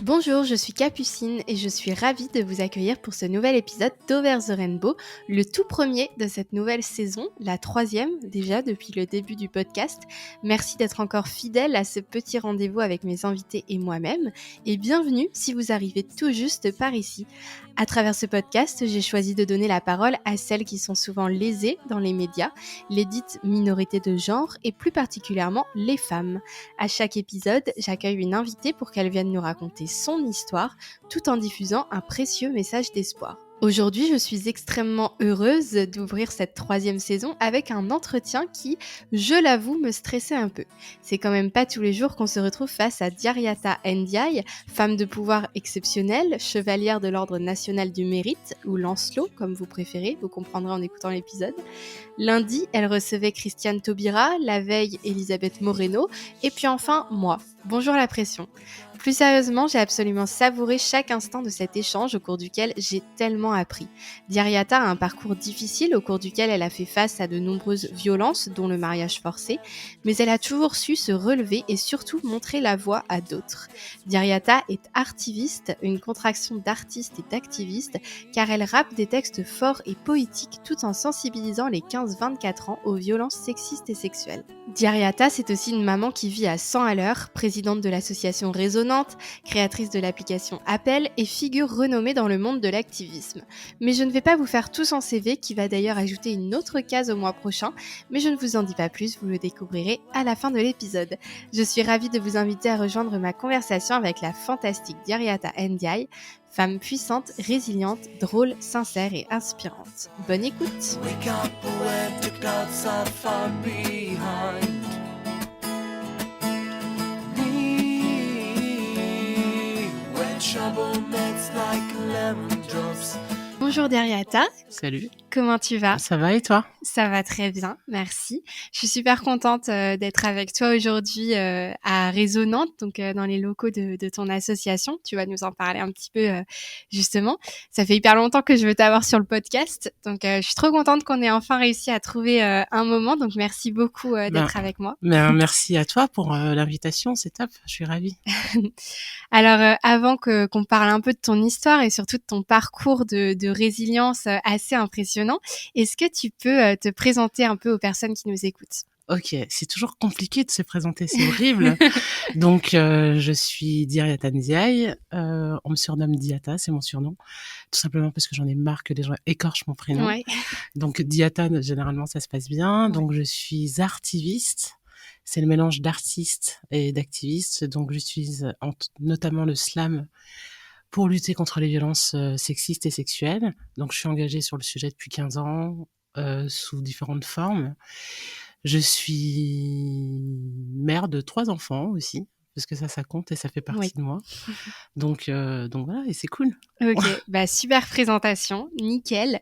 Bonjour, je suis Capucine et je suis ravie de vous accueillir pour ce nouvel épisode d'Over the Rainbow, le tout premier de cette nouvelle saison, la 3e déjà depuis le début du podcast. Merci d'être encore fidèle à ce petit rendez-vous avec mes invités et moi-même et bienvenue si vous arrivez tout juste par ici. À travers ce podcast, j'ai choisi de donner la parole à celles qui sont souvent lésées dans les médias, les dites minorités de genre et plus particulièrement les femmes. À chaque épisode, j'accueille une invitée pour qu'elle vienne nous raconter son histoire, tout en diffusant un précieux message d'espoir. Aujourd'hui, je suis extrêmement heureuse d'ouvrir cette 3e saison avec un entretien qui, je l'avoue, me stressait un peu. C'est quand même pas tous les jours qu'on se retrouve face à Diariata Ndiaye, femme de pouvoir exceptionnelle, chevalière de l'Ordre national du mérite, ou Lancelot, comme vous préférez, vous comprendrez en écoutant l'épisode. Lundi, elle recevait Christiane Taubira, la veille Elisabeth Moreno, et puis enfin moi. Bonjour la pression. Plus sérieusement, j'ai absolument savouré chaque instant de cet échange au cours duquel j'ai tellement appris. Diariata a un parcours difficile au cours duquel elle a fait face à de nombreuses violences, dont le mariage forcé, mais elle a toujours su se relever et surtout montrer la voie à d'autres. Diariata est artiviste, une contraction d'artiste et d'activiste, car elle rappe des textes forts et poétiques tout en sensibilisant les 15-24 ans aux violences sexistes et sexuelles. Diariata, c'est aussi une maman qui vit à 100 à l'heure, présidente de l'association Résonante, créatrice de l'application Appel et figure renommée dans le monde de l'activisme. Mais je ne vais pas vous faire tout son CV, qui va d'ailleurs ajouter une autre case au mois prochain, mais je ne vous en dis pas plus, vous le découvrirez à la fin de l'épisode. Je suis ravie de vous inviter à rejoindre ma conversation avec la fantastique Diariata Ndiaye, femme puissante, résiliente, drôle, sincère et inspirante. Bonne écoute! Bonjour Diariata. Salut. Comment tu vas? Ça va et toi? Ça va très bien, merci. Je suis super contente d'être avec toi aujourd'hui à Résonante, donc dans les locaux de ton association. Tu vas nous en parler un petit peu justement. Ça fait hyper longtemps que je veux t'avoir sur le podcast, donc je suis trop contente qu'on ait enfin réussi à trouver un moment. Donc merci beaucoup d'être avec moi. Merci à toi pour l'invitation, c'est top, je suis ravie. Alors avant qu'on parle un peu de ton histoire et surtout de ton parcours de résilience assez impressionnant, est-ce que tu peux te présenter un peu aux personnes qui nous écoutent? Ok, c'est toujours compliqué de se présenter, c'est horrible. Donc, je suis Diariata Ndiaye, on me surnomme Diata, c'est mon surnom, tout simplement parce que j'en ai marre que les gens écorchent mon prénom. Ouais. Donc, Diata, généralement, ça se passe bien. Ouais. Donc, je suis artiviste, c'est le mélange d'artiste et d'activiste. Donc, j'utilise notamment le slam pour lutter contre les violences sexistes et sexuelles. Donc, je suis engagée sur le sujet depuis 15 ans, sous différentes formes. Je suis mère de 3 enfants aussi, parce que ça compte et ça fait partie de moi. Donc voilà, et c'est cool. Ok, bah super présentation, nickel.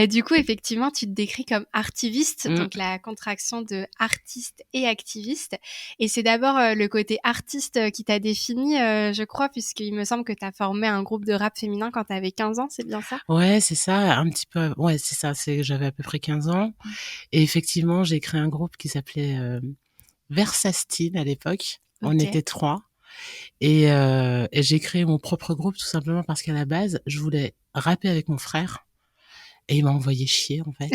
Du coup, effectivement, tu te décris comme artiviste, donc la contraction de artiste et activiste. Et c'est d'abord le côté artiste qui t'a défini, je crois, puisqu'il me semble que tu as formé un groupe de rap féminin quand tu avais 15 ans, c'est bien ça? Ouais, c'est ça, un petit peu. Ouais, c'est ça, j'avais à peu près 15 ans. Et effectivement, j'ai créé un groupe qui s'appelait Versastile à l'époque. Ok. On était 3. Et j'ai créé mon propre groupe tout simplement parce qu'à la base, je voulais rapper avec mon frère. Et il m'a envoyé chier, en fait.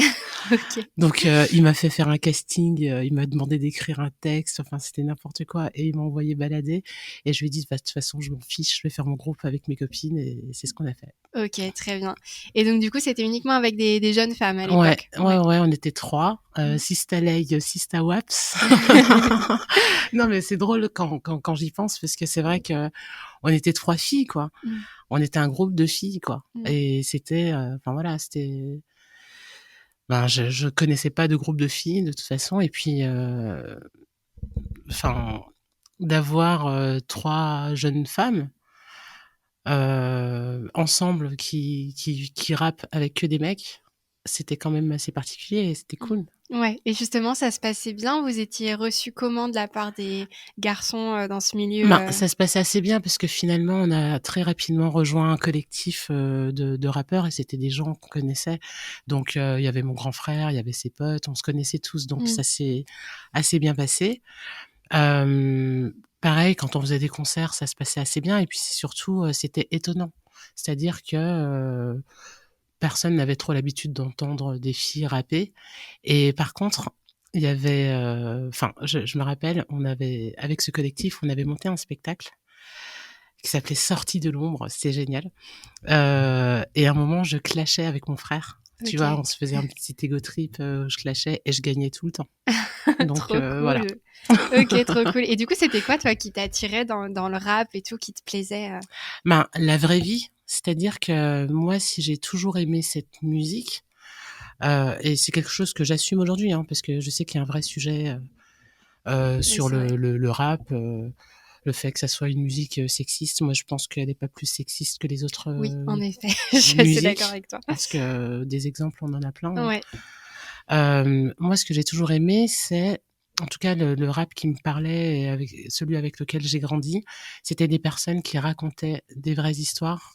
Ok. Donc, il m'a fait faire un casting, il m'a demandé d'écrire un texte, enfin, c'était n'importe quoi. Et il m'a envoyé balader. Et je lui ai dit, bah, de toute façon, je m'en fiche, je vais faire mon groupe avec mes copines. Et c'est ce qu'on a fait. Ok, très bien. Et donc, du coup, c'était uniquement avec des jeunes femmes à Ouais, l'époque? ouais, on était 3. Sista Lay, Sista Waps. Non, mais c'est drôle quand j'y pense, parce que c'est vrai que on était 3 filles, quoi. On était un groupe de filles, quoi. Et c'était, enfin voilà, c'était... Ben, je connaissais pas de groupe de filles, de toute façon. Et puis, enfin, d'avoir 3 jeunes femmes ensemble qui rappent avec que des mecs, c'était quand même assez particulier et c'était cool. Ouais, et justement, ça se passait bien? Vous étiez reçus comment de la part des garçons dans ce milieu? Ça se passait assez bien parce que finalement, on a très rapidement rejoint un collectif de rappeurs et c'était des gens qu'on connaissait. Donc, il y avait mon grand frère, il y avait ses potes, on se connaissait tous, donc ça s'est assez bien passé. Pareil, quand on faisait des concerts, ça se passait assez bien et puis surtout, c'était étonnant. C'est-à-dire que, personne n'avait trop l'habitude d'entendre des filles rapper et par contre, il y avait, enfin, je me rappelle, on avait avec ce collectif, on avait monté un spectacle qui s'appelait Sorties de l'ombre, c'était génial. Et à un moment, je clashais avec mon frère. Tu vois, on OK. se faisait un petit ego trip, je clashais et je gagnais tout le temps. Donc Trop voilà. cool. OK, trop cool et du coup, c'était quoi, toi, qui t'attirait dans le rap et tout, qui te plaisait? Ben, la vraie vie, c'est-à-dire que moi, si j'ai toujours aimé cette musique, et c'est quelque chose que j'assume aujourd'hui, hein, parce que je sais qu'il y a un vrai sujet, Oui, sur c'est vrai. le rap, le fait que ça soit une musique, sexiste. Moi, je pense qu'elle est pas plus sexiste que les autres, Oui, en effet, je suis assez d'accord musiques, avec toi. parce que des exemples, on en a plein, hein. Ouais. Moi, ce que j'ai toujours aimé, c'est en tout cas le rap qui me parlait et avec celui avec lequel j'ai grandi, c'était des personnes qui racontaient des vraies histoires,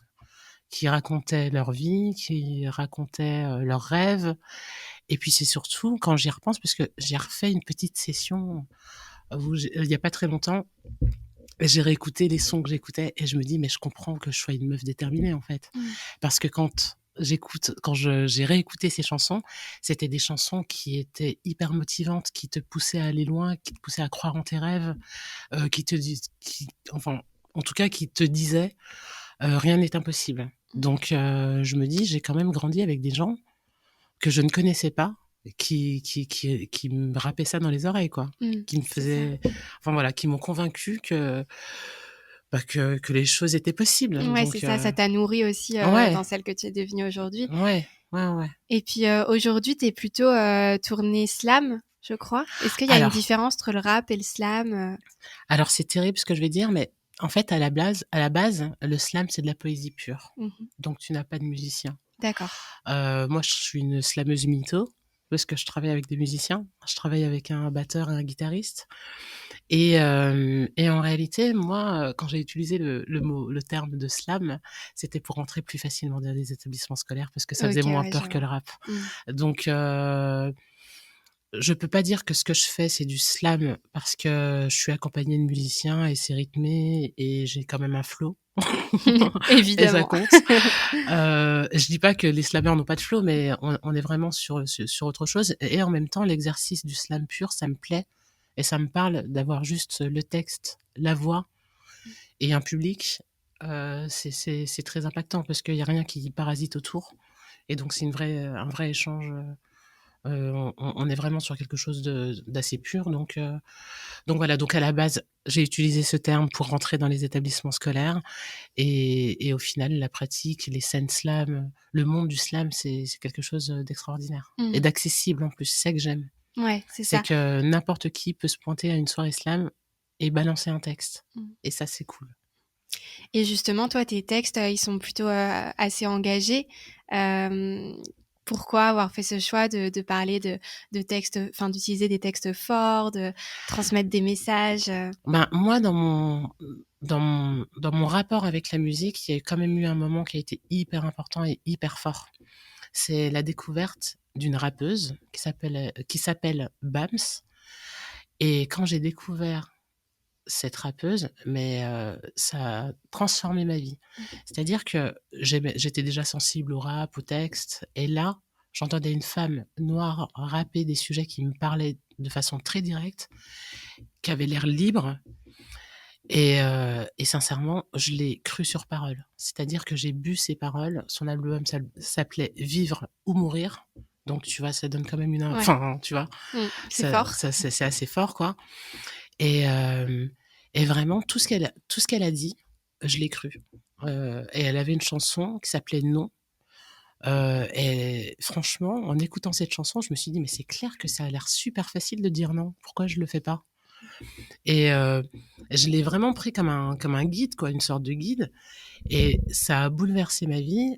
qui racontaient leur vie, qui racontaient, leurs rêves et puis c'est surtout quand j'y repense parce que j'ai refait une petite session où il y a pas très longtemps et j'ai réécouté les sons que j'écoutais et je me dis: «Mais je comprends que je sois une meuf déterminée, en fait». Mmh. Parce que quand j'ai réécouté ces chansons, c'était des chansons qui étaient hyper motivantes, qui te poussaient à aller loin, qui te poussaient à croire en tes rêves, qui te disent qui enfin, en tout cas, qui te disaient, «Rien n'est impossible». Donc je me dis: «J'ai quand même grandi avec des gens que je ne connaissais pas, qui me rappaient ça dans les oreilles, quoi». Qui me C'est ça. faisaient enfin voilà, qui m'ont convaincu que, bah, que les choses étaient possibles. Ouais, c'est Donc ça, ça t'a nourri aussi, ouais, dans celle que tu es devenue aujourd'hui ouais, ouais, ouais. et puis, aujourd'hui, tu es plutôt, tournée slam, je crois. Est-ce qu'il y a une Alors différence entre le rap et le slam? alors c'est terrible ce que je vais dire, mais en fait, à la base, le slam, c'est de la poésie pure. Mmh. Donc tu n'as pas de musicien. D'accord. Moi, je suis une slameuse mytho, parce que je travaille avec des musiciens. Je travaille avec un batteur et un guitariste et en réalité, moi, quand j'ai utilisé le terme de slam, c'était pour rentrer plus facilement dans les établissements scolaires parce que ça faisait OK, moins ouais, je peur que vois. le rap. Mmh. Donc je peux pas dire que ce que je fais, c'est du slam parce que je suis accompagnée de musiciens et c'est rythmé et j'ai quand même un flow et ça Évidemment. compte. Je dis pas que les slammers n'ont pas de flow, mais on est vraiment sur autre chose et en même temps, l'exercice du slam pur, ça me plaît et ça me parle d'avoir juste le texte, la voix et un public. C'est très impactant parce qu'il y a rien qui parasite autour et donc c'est un vrai échange, on est vraiment sur quelque chose d'assez pur donc voilà, donc à la base, j'ai utilisé ce terme pour rentrer dans les établissements scolaires et au final, la pratique, les scènes slam, le monde du slam, c'est quelque chose, d'extraordinaire et Mmh. d'accessible en plus. C'est ça que j'aime. Ouais, c'est C'est ça. que n'importe qui peut se pointer à une soirée slam et balancer un texte Mmh. et ça, c'est cool. Et justement, toi, tes textes, ils sont plutôt, assez engagés. Hem, Pourquoi avoir fait ce choix de parler de textes, enfin, d'utiliser des textes forts, de transmettre des messages? Ben, moi, dans mon rapport avec la musique, il y a quand même eu un moment qui a été hyper important et hyper fort. C'est la découverte d'une rappeuse qui s'appelle Bams et quand j'ai découvert cette rappeuse, mais ça a transformé ma vie. C'est-à-dire que j'étais déjà sensible au rap, au texte et là, j'entendais une femme noire rapper des sujets qui me parlaient de façon très directe, qui avait l'air libre et sincèrement, je l'ai cru sur parole. C'est-à-dire que j'ai bu ses paroles. Son album s'appelait «Vivre ou mourir», donc tu vois, ça donne quand même Ouais. enfin, tu vois? C'est fort. C'est assez fort, quoi et hem et vraiment tout ce qu'elle a dit, je l'ai cru. Et elle avait une chanson qui s'appelait «Non», et franchement, en écoutant cette chanson, je me suis dit: «Mais c'est clair que ça a l'air super facile de dire non. Pourquoi je le fais pas?» et je l'ai vraiment pris comme un guide, quoi, une sorte de guide et ça a bouleversé ma vie.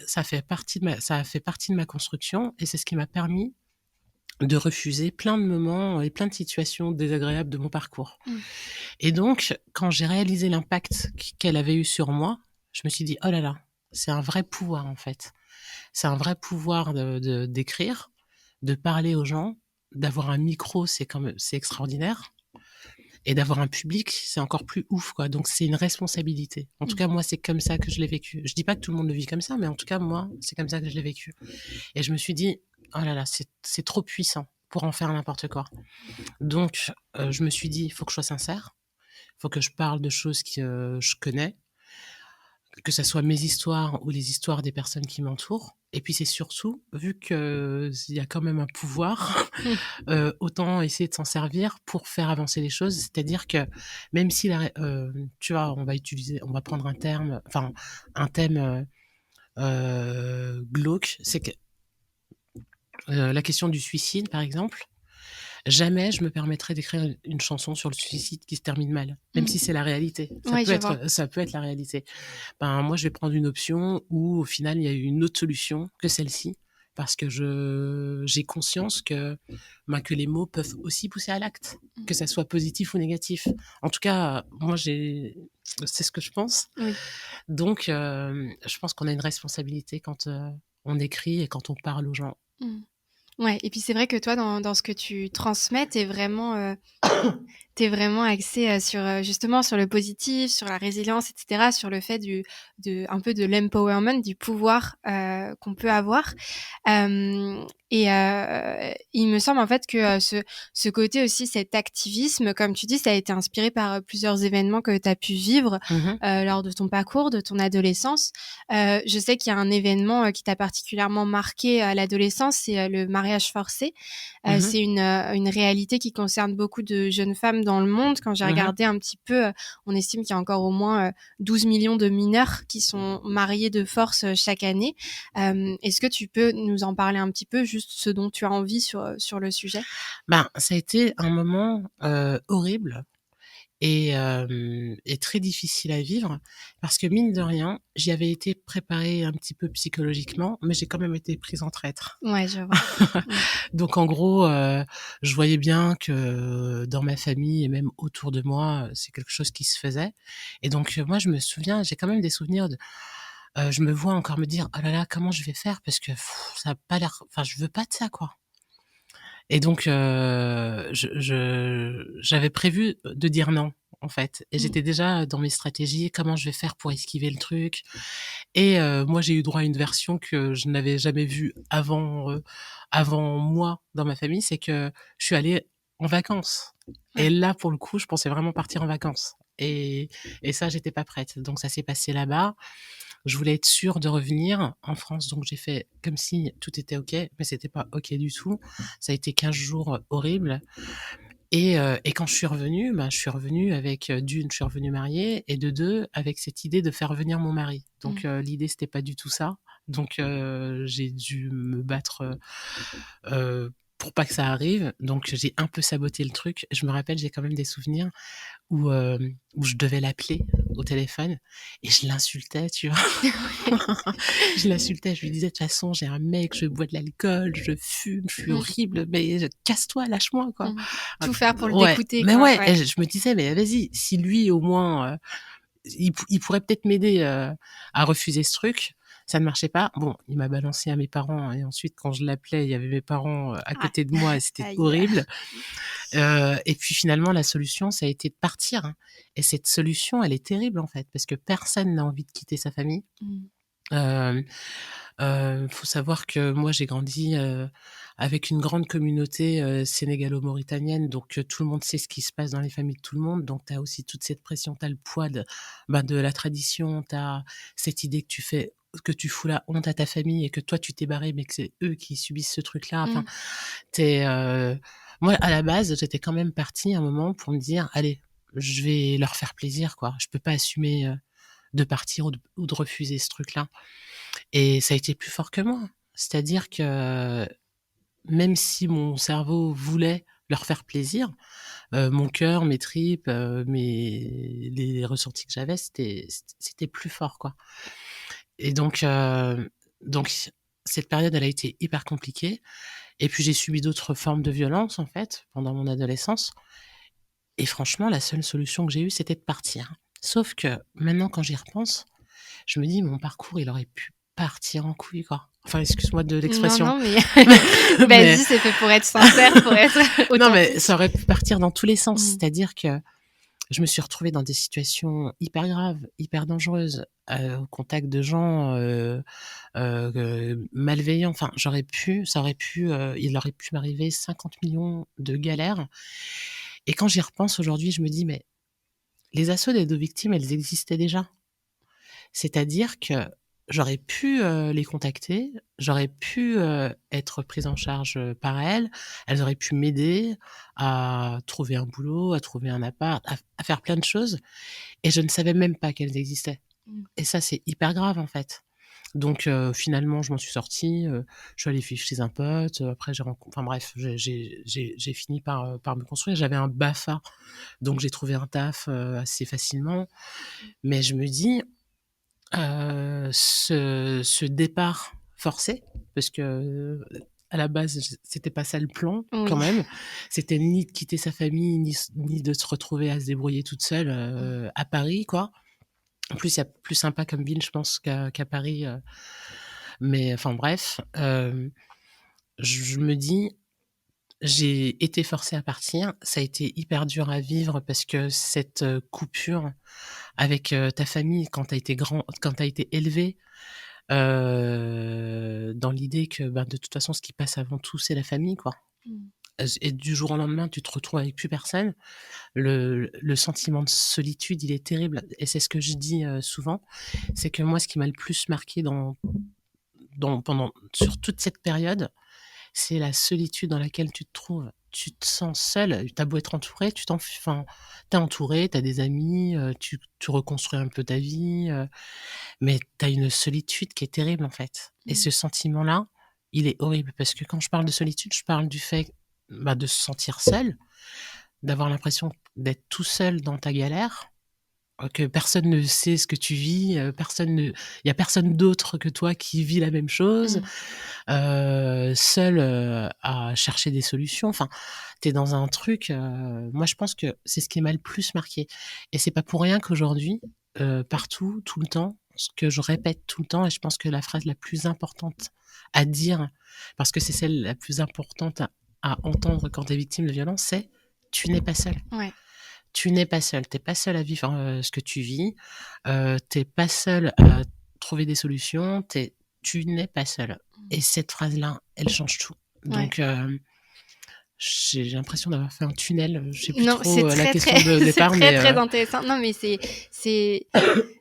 Ça a fait partie de ma construction et c'est ce qui m'a permis de refuser plein de moments et plein de situations désagréables de mon parcours. Mmh. Et donc, quand j'ai réalisé l'impact qu'elle avait eu sur moi, je me suis dit: «Oh là là, c'est un vrai pouvoir, en fait». C'est un vrai pouvoir d'écrire, de parler aux gens, d'avoir un micro, c'est extraordinaire Et d'avoir un public, c'est encore plus ouf, quoi. Donc, c'est une responsabilité. En tout cas, moi, c'est comme ça que je l'ai vécu. Je dis pas que tout le monde le vit comme ça, mais en tout cas, moi, c'est comme ça que je l'ai vécu. Et je me suis dit, oh là là, c'est trop puissant pour en faire n'importe quoi. Donc, je me suis dit, il faut que je sois sincère. Il faut que je parle de choses que je connais, que ça soit mes histoires ou les histoires des personnes qui m'entourent. Et puis c'est surtout, vu qu'il y a quand même un pouvoir, autant essayer de s'en servir pour faire avancer les choses. C'est-à-dire que même si, tu vois, on va prendre un thème glauque, c'est que la question du suicide, par exemple, jamais je me permettrais d'écrire une chanson sur le suicide qui se termine mal, même si c'est la réalité. Ça peut être la réalité. Ben, moi, je vais prendre une option où, au final, il y a eu une autre solution que celle-ci, parce que j'ai conscience que les mots peuvent aussi pousser à l'acte, que ça soit positif ou négatif. En tout cas, moi, c'est ce que je pense. Oui. Donc, je pense qu'on a une responsabilité quand on écrit et quand on parle aux gens. Ouais, et puis c'est vrai que toi, dans ce que tu transmets, t'es vraiment axé sur justement sur le positif, sur la résilience, etc., sur le fait un peu de l'empowerment, du pouvoir qu'on peut avoir. Il me semble en fait que ce côté aussi, cet activisme, comme tu dis, ça a été inspiré par plusieurs événements que tu as pu vivre lors de ton parcours, de ton adolescence. Je sais qu'il y a un événement qui t'a particulièrement marqué à l'adolescence, c'est le mariage forcé. C'est une réalité qui concerne beaucoup de jeunes femmes dans le monde. Quand j'ai regardé un petit peu, on estime qu'il y a encore au moins 12 millions de mineurs qui sont mariés de force chaque année. Est-ce que tu peux nous en parler un petit peu, juste ce dont tu as envie sur le sujet? Ça a été un moment horrible et très difficile à vivre, parce que mine de rien, j'y avais été préparée un petit peu psychologiquement, mais j'ai quand même été prise en traître. Ouais, je vois. Donc en gros, je voyais bien que dans ma famille et même autour de moi, c'est quelque chose qui se faisait. Et donc moi, je me souviens, j'ai quand même des souvenirs je me vois encore me dire: «Oh là là, comment je vais faire? Parce que ça a pas l'air, enfin, je veux pas de ça, quoi». Et donc, j'avais prévu de dire non, en fait. Et j'étais déjà dans mes stratégies, comment je vais faire pour esquiver le truc. Et moi, j'ai eu droit à une version que je n'avais jamais vue avant moi dans ma famille, c'est que je suis allée en vacances. Et là, pour le coup, je pensais vraiment partir en vacances. Et ça, j'étais pas prête. Donc ça s'est passé là-bas. Je voulais être sûre de revenir en France, donc j'ai fait comme si tout était OK, mais c'était pas OK du tout. Ça a été 15 jours horribles. Et quand je suis revenue avec, d'une, je suis revenue mariée, et de deux, avec cette idée de faire venir mon mari. Donc l'idée, c'était pas du tout ça. Donc j'ai dû me battre pour pas que ça arrive. Donc j'ai un peu saboté le truc. Je me rappelle, j'ai quand même des souvenirs où je devais l'appeler au téléphone et je l'insultais, tu vois. Je l'insultais, je lui disais: «De toute façon, j'ai un mec, je bois de l'alcool, je fume, je suis horrible, mais casse-toi, lâche-moi, quoi». Tout faire pour le dégoûter, mais quoi. ouais, Ouais. et je me disais: «Mais vas-y, si lui, au moins, il pourrait peut-être m'aider à refuser ce truc». Ça ne marchait pas. Bon, il m'a balancé à mes parents, et ensuite, quand je l'appelais, il y avait mes parents à côté de moi, et c'était horrible. Et puis finalement, la solution, ça a été de partir. Et cette solution, elle est terrible, en fait, parce que personne n'a envie de quitter sa famille. Faut savoir que moi, j'ai grandi avec une grande communauté sénégalo-mauritanienne, donc tout le monde sait ce qui se passe dans les familles de tout le monde. Donc tu as aussi toute cette pression, tu as le poids de la tradition, tu as cette idée que tu fous la honte à ta famille et que toi tu t'es barré, mais que c'est eux qui subissent ce truc-là. Enfin, moi, à la base, j'étais quand même partie un moment pour me dire: allez, je vais leur faire plaisir, quoi. Je peux pas assumer de partir ou de refuser ce truc-là. Et ça a été plus fort que moi. C'est-à-dire que même si mon cerveau voulait leur faire plaisir, mon cœur, mes tripes, les ressentis que j'avais, c'était plus fort, quoi. Et donc cette période, elle a été hyper compliquée. Et puis j'ai subi d'autres formes de violence, en fait, pendant mon adolescence. Et franchement, la seule solution que j'ai eue, c'était de partir. Sauf que maintenant, quand j'y repense, je me dis: mon parcours, il aurait pu partir en couille, quoi. Enfin, excuse-moi de l'expression. Non, mais vas-y, c'est fait pour être sincère, pour être authentique. Non, mais ça aurait pu partir dans tous les sens. C'est-à-dire que je me suis retrouvée dans des situations hyper graves, hyper dangereuses, au contact de gens, malveillants. Enfin, il aurait pu m'arriver 50 millions de galères. Et quand j'y repense aujourd'hui, je me dis: «Mais les assauts d'aide aux victimes, elles existaient déjà». C'est-à-dire que j'aurais pu, les contacter, j'aurais pu, être prise en charge, par elles. Elles auraient pu m'aider à trouver un boulot, à trouver un appart, à faire plein de choses et je ne savais même pas qu'elles existaient Mmh. et ça, c'est hyper grave, en fait. Donc finalement, je m'en suis sortie, je suis allée vivre chez un pote, après enfin bref, j'ai fini par me construire. J'avais un BAFA, donc j'ai trouvé un taf, assez facilement. Mais je me dis, ce départ forcé, parce que, à la base, c'était pas ça le plan quand Oui. même. C'était ni de quitter sa famille, ni de se retrouver à se débrouiller toute seule, Mmh. à Paris, quoi. En plus, il y a plus sympa comme ville, je pense, qu'à Paris, mais enfin bref, je me dis: «J'ai été forcée à partir». Ça a été hyper dur à vivre parce que cette, coupure avec, ta famille quand tu as été élevé, dans l'idée que, ben, de toute façon, ce qui passe avant tout, c'est la famille, quoi. Mmh. Et du jour au lendemain, tu te retrouves avec plus personne. Le sentiment de solitude, il est terrible et c'est ce que je dis, souvent. C'est que moi, ce qui m'a le plus marqué sur toute cette période, c'est la solitude dans laquelle tu te trouves. Tu te sens seul, tu as beau être entouré, enfin, tu es entouré, tu as des amis, tu reconstruis un peu ta vie, mais tu as une solitude qui est terrible, en fait. Et Mmh. ce sentiment-là, il est horrible parce que quand je parle de solitude, je parle du fait, bah, de se sentir seul, d'avoir l'impression d'être tout seul dans ta galère, que personne ne sait ce que tu vis, il y a personne d'autre que toi qui vit la même chose, Mmh. seul, à chercher des solutions. Enfin, tu es dans un truc, moi je pense que c'est ce qui m'a le plus marqué et c'est pas pour rien qu'aujourd'hui, partout, tout le temps, ce que je répète tout le temps et je pense que la phrase la plus importante à dire, parce que c'est celle la plus importante à entendre quand tu es victime de violence, c'est: «Tu n'es pas seul». Ouais. Tu n'es pas seul. Tu es pas seul à vivre, ce que tu vis. Tu es pas seul à trouver des solutions. Tu n'es pas seul Mmh. et cette phrase-là, elle change tout. Ouais. Donc j'ai l'impression d'avoir fait un tunnel, je sais plus Non, c'est trop, la très, très question de c'est départ, très, mais très intéressant. Non, mais c'est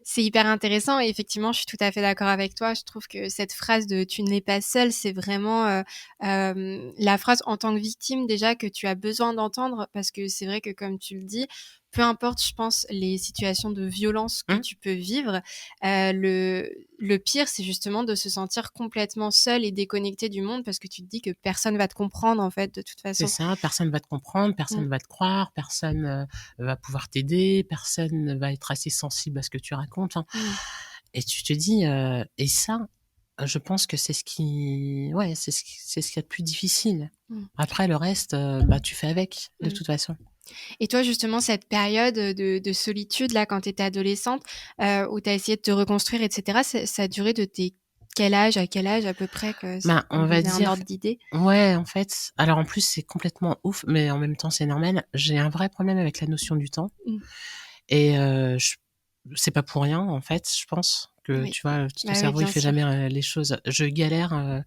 c'est hyper intéressant et effectivement, je suis tout à fait d'accord avec toi. Je trouve que cette phrase de «Tu n'es pas seul», c'est vraiment, la phrase en tant que victime déjà que tu as besoin d'entendre parce que c'est vrai que comme tu le dis, peu importe, je pense, les situations de violence que mmh, tu peux vivre, le pire, c'est justement de se sentir complètement seul et déconnecté du monde parce que tu te dis que personne va te comprendre, en fait, de toute c'est façon. ça, personne va te comprendre, Mmh. personne va te croire, personne, va pouvoir t'aider, personne va être assez sensible à ce que tu racontes, enfin Mmh. et tu te dis, et ça, je pense que c'est ce qu'il y a de plus difficile. Mmh. Après le reste, bah, tu fais avec, de Mmh. toute façon. Et toi, justement, cette période, de solitude, là, quand tu étais adolescente, où tu as essayé de te reconstruire et cetera, ça a duré de tes quel âge à quel âge à peu près Ben, on va qu'on ait un dire ordre d'idée? ouais, en fait, alors en plus, c'est complètement ouf, mais en même temps, c'est normal. J'ai un vrai problème avec la notion du temps Mmh. et je c'est pas pour rien, en fait, je pense que, Oui. tu vois, ton Bah, oui, cerveau, il bien fait sûr. jamais, les choses. Je galère,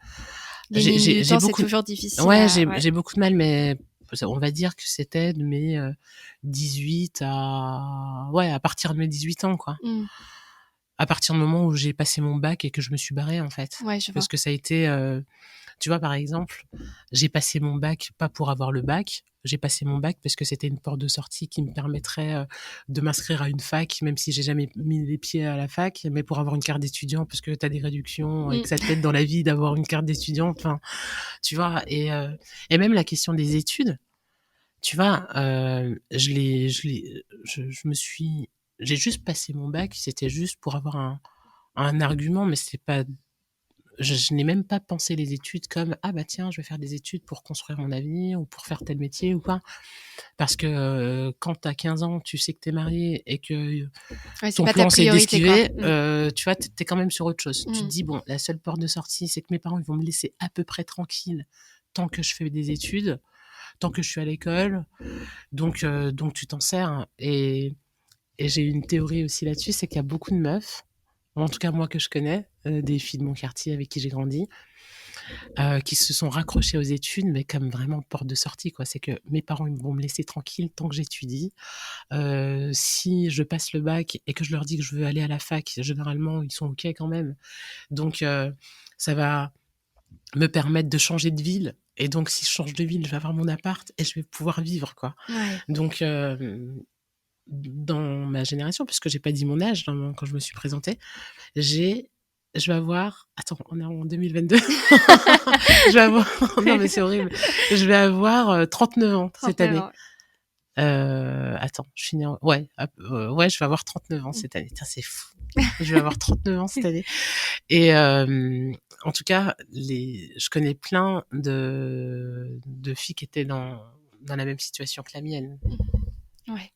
Les lignes du j'ai temps, c'est beaucoup toujours difficile ouais, à ouais. j'ai beaucoup de mal, mais on va dire que c'était de mes, 18 à partir de mes 18 ans, quoi. Mmh. À partir du moment où j'ai passé mon bac et que je me suis barrée, en fait. Ouais, je Parce vois. que ça a été, tu vois, par exemple, j'ai passé mon bac pas pour avoir le bac, j'ai passé mon bac parce que c'était une porte de sortie qui me permettrait, de m'inscrire à une fac, même si j'ai jamais mis les pieds à la fac, mais pour avoir une carte d'étudiant parce que tu as des réductions et que ça Mmh. t'aide dans la vie d'avoir une carte d'étudiant, enfin, tu vois? Et même la question des études, tu vois, je me suis j'ai juste passé mon bac, c'était juste pour avoir un argument, mais c'est pas je n'ai même pas pensé les études comme: «Ah bah tiens, je vais faire des études pour construire mon avenir ou pour faire tel métier ou quoi». Parce que, quand tu as 15 ans, tu sais que tu es marié et que Ouais, c'est ton pas ta plan c'est priorité, quoi. d'esquiver, Mmh. tu vois, tu es quand même sur autre chose. Tu te Mmh. dis: «Bon, la seule porte de sortie, c'est que mes parents, ils vont me laisser à peu près tranquille tant que je fais des études. tant que je suis à l'école. Donc tu t'en sers, hein. Et j'ai une théorie aussi là-dessus, c'est qu'il y a beaucoup de meufs, en tout cas moi que je connais, des filles de mon quartier avec qui j'ai grandi, qui se sont raccrochées aux études, mais comme vraiment porte de sortie, quoi. C'est que mes parents, ils vont me laisser tranquille tant que j'étudie. Si je passe le bac et que je leur dis que je veux aller à la fac, généralement, ils sont OK quand même. Donc, ça va me permettre de changer de ville. Et donc, si je change de ville, je vais avoir mon appart et je vais pouvoir vivre, quoi. Ouais. Donc, dans ma génération, puisque j'ai pas dit mon âge quand je me suis présentée, je vais avoir, attends, on est en 2022. Je vais avoir, non mais c'est horrible. Je vais avoir 39 ans cette 39 année. ans. Attends, je suis née ouais, je vais avoir 39 ans cette année. Putain, c'est fou. Je vais avoir 39 ans cette année. Et en tout cas, je connais plein de filles qui étaient dans la même situation que la mienne. Ouais.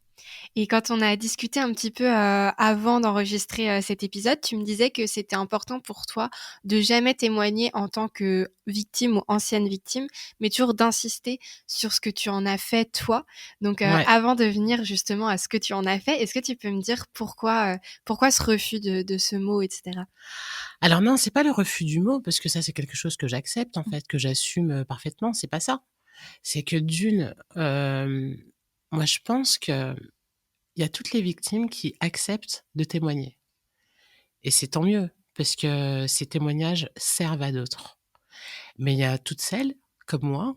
Et quand on a discuté un petit peu avant d'enregistrer cet épisode, tu me disais que c'était important pour toi de jamais témoigner en tant que victime ou ancienne victime, mais toujours d'insister sur ce que tu en as fait toi. Donc Ouais. avant de venir justement à ce que tu en as fait, est-ce que tu peux me dire pourquoi ce refus de ce mot, etc. Alors non, c'est pas le refus du mot, parce que ça, c'est quelque chose que j'accepte, en fait, que j'assume parfaitement. C'est pas ça. C'est que moi, je pense que il y a toutes les victimes qui acceptent de témoigner. Et c'est tant mieux, parce que ces témoignages servent à d'autres. Mais il y a toutes celles, comme moi,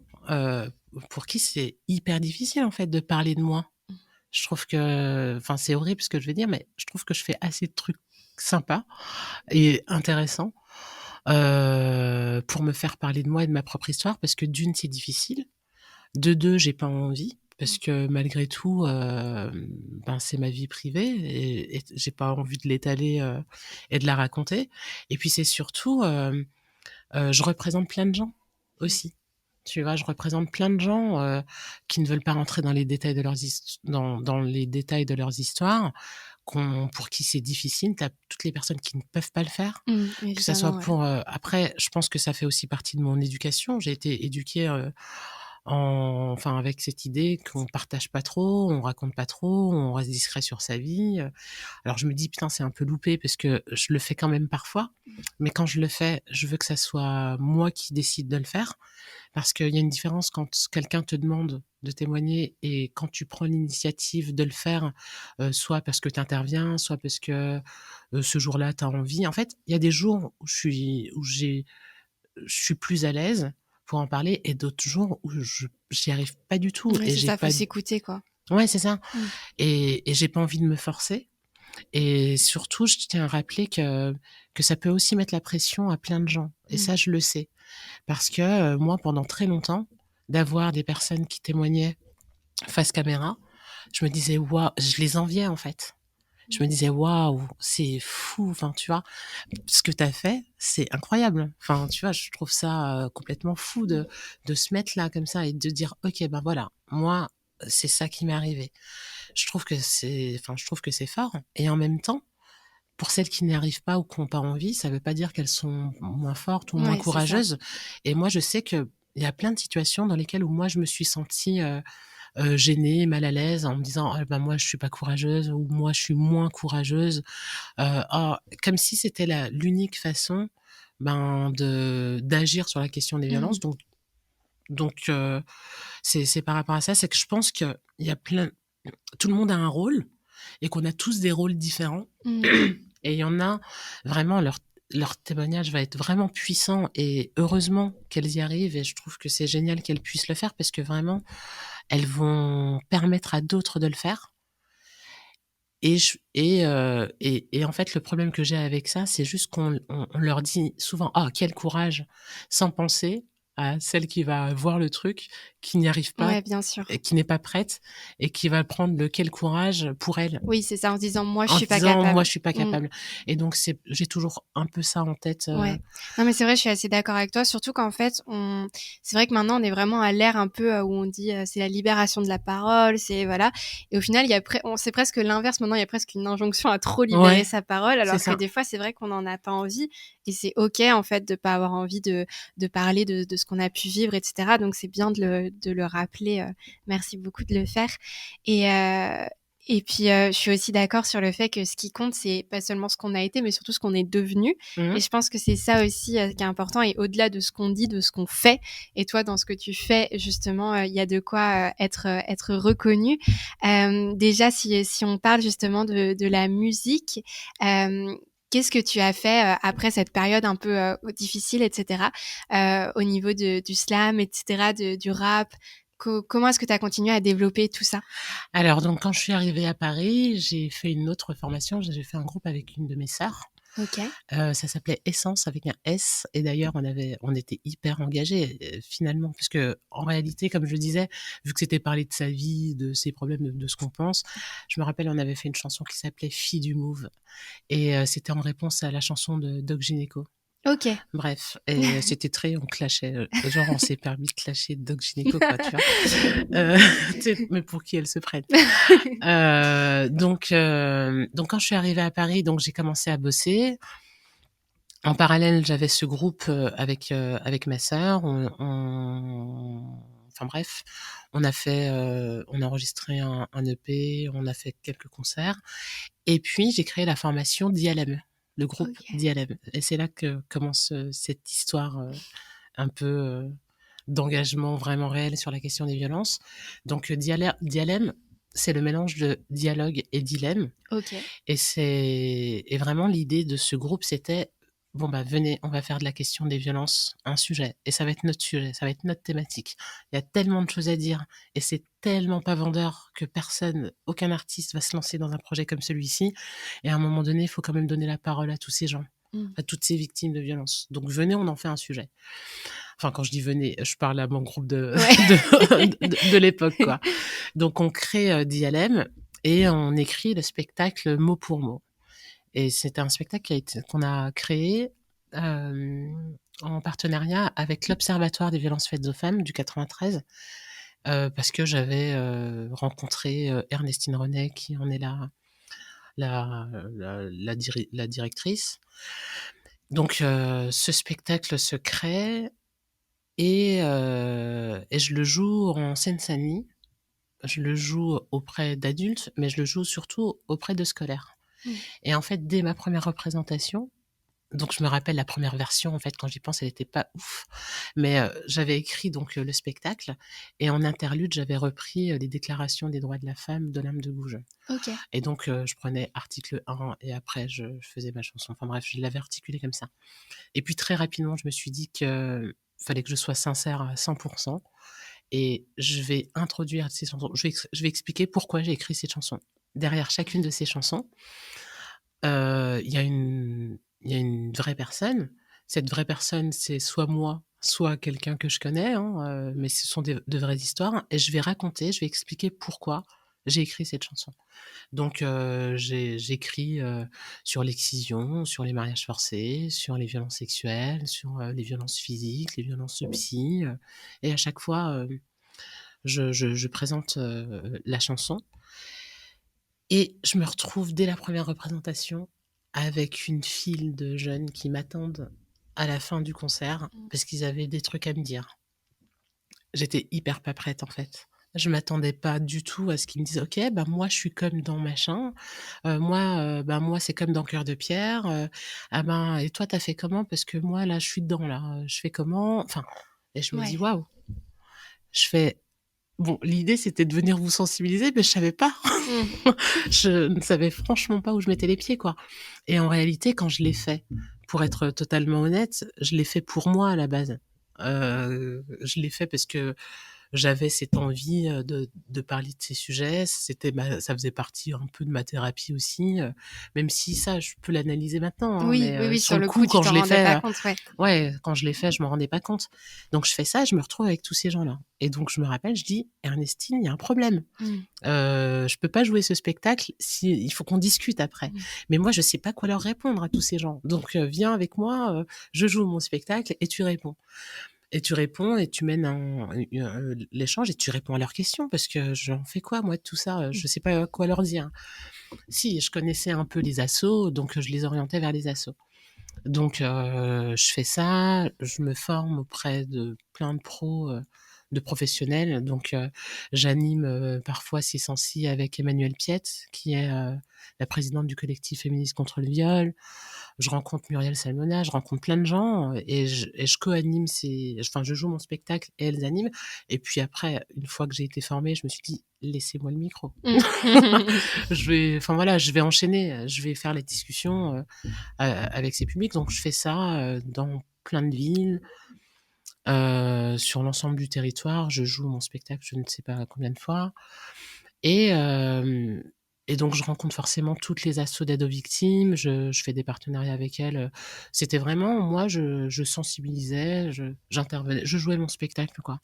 pour qui c'est hyper difficile, en fait, de parler de moi. Je trouve que, enfin, c'est horrible ce que je vais dire, mais je trouve que je fais assez de trucs sympas et intéressants pour me faire parler de moi et de ma propre histoire, parce que d'une, c'est difficile. De deux, j'ai pas envie, parce que malgré tout, c'est ma vie privée et j'ai pas envie de l'étaler et de la raconter. Et puis c'est surtout, je représente plein de gens aussi. Tu vois, je représente plein de gens qui ne veulent pas rentrer dans les détails de leurs dans les détails de leurs histoires, pour qui c'est difficile. T'as toutes les personnes qui ne peuvent pas le faire, que ça soit Évidemment, ouais. pour. Après, je pense que ça fait aussi partie de mon éducation. J'ai été éduquée avec cette idée qu'on partage pas trop, on raconte pas trop, on reste discret sur sa vie. Alors je me dis putain, c'est un peu loupé parce que je le fais quand même parfois, mais quand je le fais, je veux que ça soit moi qui décide de le faire, parce qu'il y a une différence quand quelqu'un te demande de témoigner et quand tu prends l'initiative de le faire, soit parce que tu interviens, soit parce que ce jour-là tu as envie. En fait, il y a des jours où je suis plus à l'aise pour en parler et d'autres jours où j'y arrive pas du tout Oui, et c'est j'ai ça, faut pas. s'écouter, quoi. Ouais, c'est ça. Mm. Et j'ai pas envie de me forcer. Et surtout, je tiens à rappeler que ça peut aussi mettre la pression à plein de gens. Et ça, je le sais. Parce que moi, pendant très longtemps, d'avoir des personnes qui témoignaient face caméra, je me disais, waouh, je les enviais en fait. Je me disais, waouh, c'est fou. Enfin, tu vois, ce que tu as fait, c'est incroyable. Enfin, tu vois, je trouve ça complètement fou de se mettre là comme ça et de dire, ok, ben voilà, moi, c'est ça qui m'est arrivé. Je trouve que c'est fort. Et en même temps, pour celles qui n'y arrivent pas ou qui n'ont pas envie, ça ne veut pas dire qu'elles sont moins fortes ou moins Ouais, c'est ça. courageuses. Et moi, je sais que il y a plein de situations dans lesquelles où moi je me suis sentie gênée, mal à l'aise, en me disant ah, ben moi je suis pas courageuse ou moi je suis moins courageuse, comme si c'était l'unique façon de d'agir sur la question des violences. Donc c'est par rapport à ça, c'est que je pense que il y a tout le monde a un rôle et qu'on a tous des rôles différents. Et il y en a vraiment, leur témoignage va être vraiment puissant et heureusement qu'elles y arrivent et je trouve que c'est génial qu'elles puissent le faire parce que vraiment, elles vont permettre à d'autres de le faire. Et en fait, le problème que j'ai avec ça, c'est juste qu'on leur dit souvent « Ah, quel courage !» sans penser à celle qui va voir le truc, qui n'y arrive pas, Ouais, bien sûr. et qui n'est pas prête et qui va prendre le quel courage pour elle. Oui, c'est ça, en se disant moi je En suis pas disant capable. moi je suis pas capable. Et donc j'ai toujours un peu ça en tête. Ouais. Non mais c'est vrai, je suis assez d'accord avec toi, surtout qu'en fait, c'est vrai que maintenant on est vraiment à l'ère un peu où on dit c'est la libération de la parole, c'est voilà. Et au final, c'est presque l'inverse maintenant, il y a presque une injonction à trop libérer Ouais, sa parole, c'est alors que ça. des fois c'est vrai qu'on en a pas envie. et c'est OK, en fait, de pas avoir envie de parler de ce qu'on a pu vivre, et cetera. Donc c'est bien de le rappeler, merci beaucoup de le faire et et puis, je suis aussi d'accord sur le fait que ce qui compte, c'est pas seulement ce qu'on a été, mais surtout ce qu'on est devenu. Mmh. Et je pense que c'est ça aussi, qui est important, et au-delà de ce qu'on dit, de ce qu'on fait. Et toi, dans ce que tu fais, justement, il y a de quoi, être reconnu. Déjà, si on parle justement de la musique, qu'est-ce que tu as fait, après cette période un peu, difficile, et cetera, au niveau du slam, et cetera, du rap? Comment est-ce que tu as continué à développer tout ça? Alors donc quand je suis arrivée à Paris, j'ai fait une autre formation. J'ai fait un groupe avec une de mes sœurs. OK. Ça s'appelait Essence avec un S et d'ailleurs on était hyper engagés, finalement puisque en réalité, comme je le disais, vu que c'était parler de sa vie, de ses problèmes, de ce qu'on pense, je me rappelle, on avait fait une chanson qui s'appelait Fille du Move et c'était en réponse à la chanson de Doc Gynéco. OK. Bref, et c'était très on clashait, genre on s'est permis de clasher Doc Gynéco quoi, tu vois? Heu, tu sais, mais pour qui elle se prenne? Donc quand je suis arrivée à Paris, donc j'ai commencé à bosser. En parallèle, j'avais ce groupe, avec ma sœur. Enfin bref, on a enregistré un EP, on a fait quelques concerts et puis j'ai créé la formation Dialem, le groupe OK. Dialem et c'est là que commence, cette histoire, un peu, d'engagement vraiment réel sur la question des violences. Donc, Dialem, c'est le mélange de dialogue et dilemme OK. et vraiment l'idée de ce groupe, c'était: «Bon, bah, venez, on va faire de la question des violences un sujet et ça va être notre sujet, ça va être notre thématique». Il y a tellement de choses à dire et c'est tellement pas vendeur que aucun artiste va se lancer dans un projet comme celui-ci et à un moment donné, il faut quand même donner la parole à tous ces gens, Mmh. à toutes ces victimes de violences. Donc venez, on en fait un sujet. Enfin, quand je dis venez, je parle à mon groupe de Ouais. de l'époque, quoi. Donc on crée, DLM et on écrit le spectacle mot pour mot. Et c'était un spectacle qu'on a créé en partenariat avec l'Observatoire des violences faites aux femmes du 93, parce que j'avais rencontré Ernestine Renet, qui en est la directrice. Donc ce spectacle se crée et je le joue en Seine-Saint-Denis. Je le joue auprès d'adultes, mais je le joue surtout auprès de scolaires. Mmh. Et en fait, dès ma première représentation, donc je me rappelle la première version, en fait, quand j'y pense, elle était pas ouf. Mais j'avais écrit donc le spectacle et en interlude, j'avais repris les déclarations des droits de la femme de l'âme de Gouges. OK. Et donc je prenais article 1 et après je faisais ma chanson. Enfin bref, je l'avais articulé comme ça. Et puis très rapidement, je me suis dit que fallait que je sois sincère à 100 et je vais introduire ces chansons. Je vais expliquer pourquoi j'ai écrit ces chansons. Derrière chacune de ces chansons, il y a une vraie personne. Cette vraie personne, c'est soit moi, soit quelqu'un que je connais, hein, mais ce sont de vraies histoires et je vais expliquer pourquoi j'ai écrit cette chanson. Donc j'écris, sur l'excision, sur les mariages forcés, sur les violences sexuelles, sur, les violences physiques, les violences psy, et à chaque fois, je présente, la chanson et je me retrouve dès la première représentation avec une file de jeunes qui m'attendent à la fin du concert Mmh. parce qu'ils avaient des trucs à me dire. J'étais hyper pas prête, en fait. Je m'attendais pas du tout à ce qu'ils me disent: «OK, bah, moi, je suis comme dans machin, bah, moi, c'est comme dans Cœur de pierre, ah ben et toi, tu as fait comment? Parce que moi, là, je suis dedans, là, je fais comment?» Enfin et je me dis: Ouais. «Waouh!» Je fais: «Bon, l'idée, c'était de venir vous sensibiliser, mais je savais pas». Mmh. Je ne savais franchement pas où je mettais les pieds, quoi. Et en réalité, quand je l'ai fait, pour être totalement honnête, je l'ai fait pour moi à la base. Je l'ai fait parce que j'avais cette envie, de parler de ces sujets. Ça faisait partie un peu de ma thérapie aussi, même si ça, je peux l'analyser maintenant, hein, Oui, mais oui, oui, sur sur le le coup, coup, tu quand t'en je l'ai rendais pas fait, compte, ouais. ouais, quand je l'ai fait, je me rendais pas compte. Donc je fais ça, je me retrouve avec tous ces gens-là et donc je me rappelle, je dis: «Ernestine, il y a un problème. Mmh. Je peux pas jouer ce spectacle si il faut qu'on discute après. Mmh. Mais moi, je sais pas quoi leur répondre à tous ces gens. Donc viens avec moi, je joue mon spectacle et tu réponds». Et tu réponds et tu mènes l'échange et tu réponds à leurs questions parce que j'en fais quoi moi de tout ça? Mmh. Je sais pas quoi leur dire. Si, je connaissais un peu les assos, donc je les orientais vers les assos. Donc, je fais ça, je me forme auprès de plein de pros, de professionnels. Donc, j'anime parfois Si Sensi avec Emmanuelle Piette, qui est la présidente du collectif féministe contre le viol. Je rencontre Muriel Salmona, je rencontre plein de gens et je co-anime enfin, je joue mon spectacle et elles animent. Et puis après, une fois que j'ai été formée, je me suis dit, laissez-moi le micro. Enfin voilà, je vais enchaîner, je vais faire les discussions avec ces publics. Donc je fais ça dans plein de villes, sur l'ensemble du territoire. Je joue mon spectacle, je ne sais pas combien de fois. Et, euh, et donc, je rencontre forcément toutes les assos d'aide aux victimes. Je fais des partenariats avec elles. C'était vraiment, moi, je sensibilisais, j'intervenais, je jouais mon spectacle, quoi.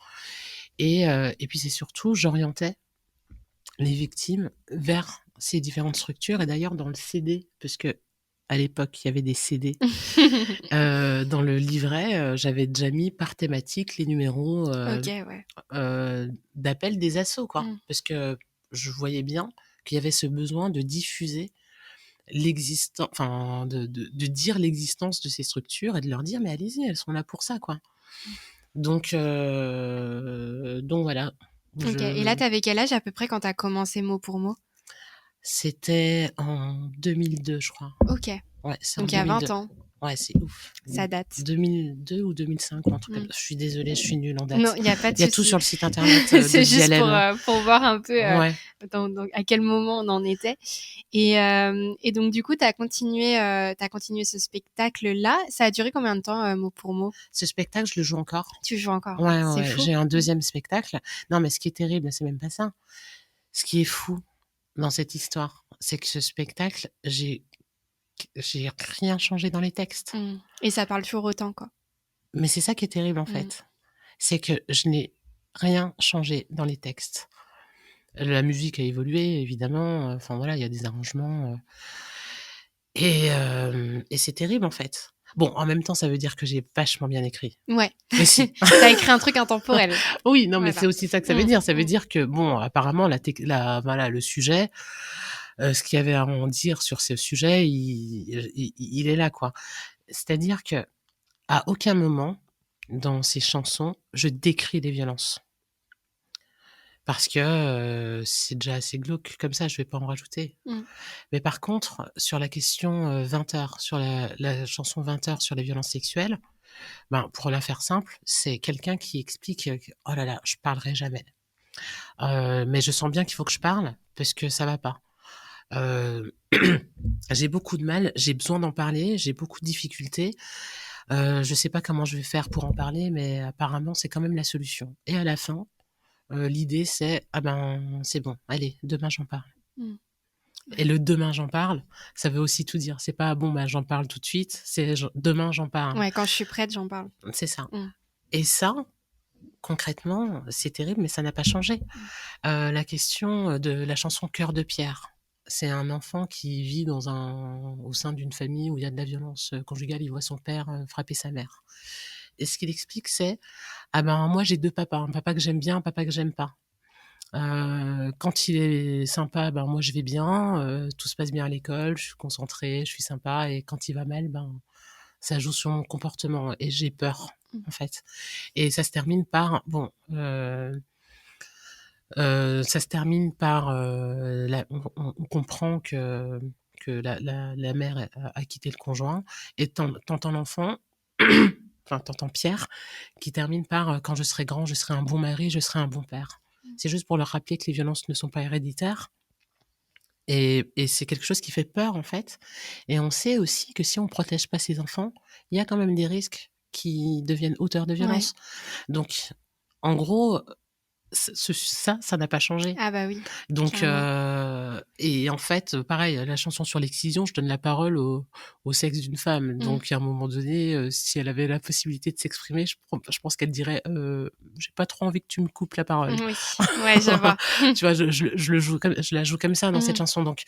Et puis, c'est surtout, j'orientais les victimes vers ces différentes structures. Et d'ailleurs, dans le CD, parce que à l'époque, il y avait des CD. Dans le livret, j'avais déjà mis par thématique les numéros Ok, ouais. d'appel des assos, quoi. Parce que je voyais bien qu'il y avait ce besoin de diffuser enfin, de dire l'existence de ces structures et de leur dire, mais allez-y, elles sont là pour ça, quoi. Donc voilà. Ok, et là, t'avais quel âge à peu près quand t'as commencé mot pour mot? C'était en 2002, je crois. Ok, Ouais, c'est en donc il y a 2002. 20 ans, Ouais, c'est ouf. ça date. 2002 ou 2005, un truc comme ça. Je suis désolée, je suis nulle en Non, date. il n'y a pas de Il y a tout souci. sur le site internet C'est de juste Dialem. pour voir un peu Ouais. à quel moment on en était. Et donc, du coup, t'as continué ce spectacle-là. Ça a duré combien de temps, mot pour mot? Ce spectacle, je le joue encore. Tu joues encore? Ouais, C'est ouais. fou. J'ai un deuxième spectacle. Non, mais ce qui est terrible, c'est même pas ça. Ce qui est fou dans cette histoire, c'est que ce spectacle, j'ai rien changé dans les textes. Et ça parle toujours autant, quoi. Mais c'est ça qui est terrible, en fait. C'est que je n'ai rien changé dans les textes. La musique a évolué, évidemment. Enfin, voilà, il y a des arrangements. Et c'est terrible, en fait. Bon, en même temps, ça veut dire que j'ai vachement bien écrit. Ouais. Aussi. T'as écrit un truc intemporel. Oui, non, mais Voilà. c'est aussi ça que ça veut dire. Ça veut dire que, bon, apparemment, voilà, le sujet, ce qu'il y avait à en dire sur ce sujet, il est là, quoi. C'est-à-dire que à aucun moment, dans ces chansons, je décris les violences. Parce que c'est déjà assez glauque comme ça, je vais pas en rajouter. Mais par contre, sur la question 20 heures, sur la chanson 20 heures sur les violences sexuelles, ben, pour la faire simple, c'est quelqu'un qui explique que, oh là là, je parlerai jamais. Mais je sens bien qu'il faut que je parle parce que ça va pas. J'ai beaucoup de mal, j'ai besoin d'en parler, j'ai beaucoup de difficultés. Je sais pas comment je vais faire pour en parler, mais apparemment, c'est quand même la solution. Et à la fin, l'idée, c'est, ah ben, c'est bon, allez, demain, j'en parle. Et le demain, j'en parle, ça veut aussi tout dire. C'est pas, bon, bah, j'en parle tout de suite, c'est demain, j'en parle. Ouais, quand je suis prête, j'en parle. C'est ça. Et ça, concrètement, c'est terrible, mais ça n'a pas changé. La question de la chanson Cœur de pierre. C'est un enfant qui vit au sein d'une famille où il y a de la violence conjugale. Il voit son père frapper sa mère. Et ce qu'il explique, c'est, ah ben, moi, j'ai deux papas. Un papa que j'aime bien, un papa que j'aime pas. Quand il est sympa, ben, moi, je vais bien. Tout se passe bien à l'école. Je suis concentrée, je suis sympa. Et quand il va mal, ben, ça joue sur mon comportement. Et j'ai peur, en fait. Et ça se termine par, bon, ça se termine par on comprend que la mère a quitté le conjoint et t'entends l'enfant, enfin t'entends Pierre qui termine par quand je serai grand, je serai un bon mari, je serai un bon père. C'est juste pour leur rappeler que les violences ne sont pas héréditaires. Et c'est quelque chose qui fait peur en fait. Et on sait aussi que si on protège pas ses enfants, il y a quand même des risques qui deviennent auteurs de violences. Ouais. Donc, en gros, ça n'a pas changé. Ah bah oui. Donc, et en fait, pareil, la chanson sur l'excision, je donne la parole au sexe d'une femme. Donc, à un moment donné, si elle avait la possibilité de s'exprimer, je pense qu'elle dirait, j'ai pas trop envie que tu me coupes la parole. Oui, ouais, je vois. Tu vois, je la joue comme ça dans cette chanson. Donc,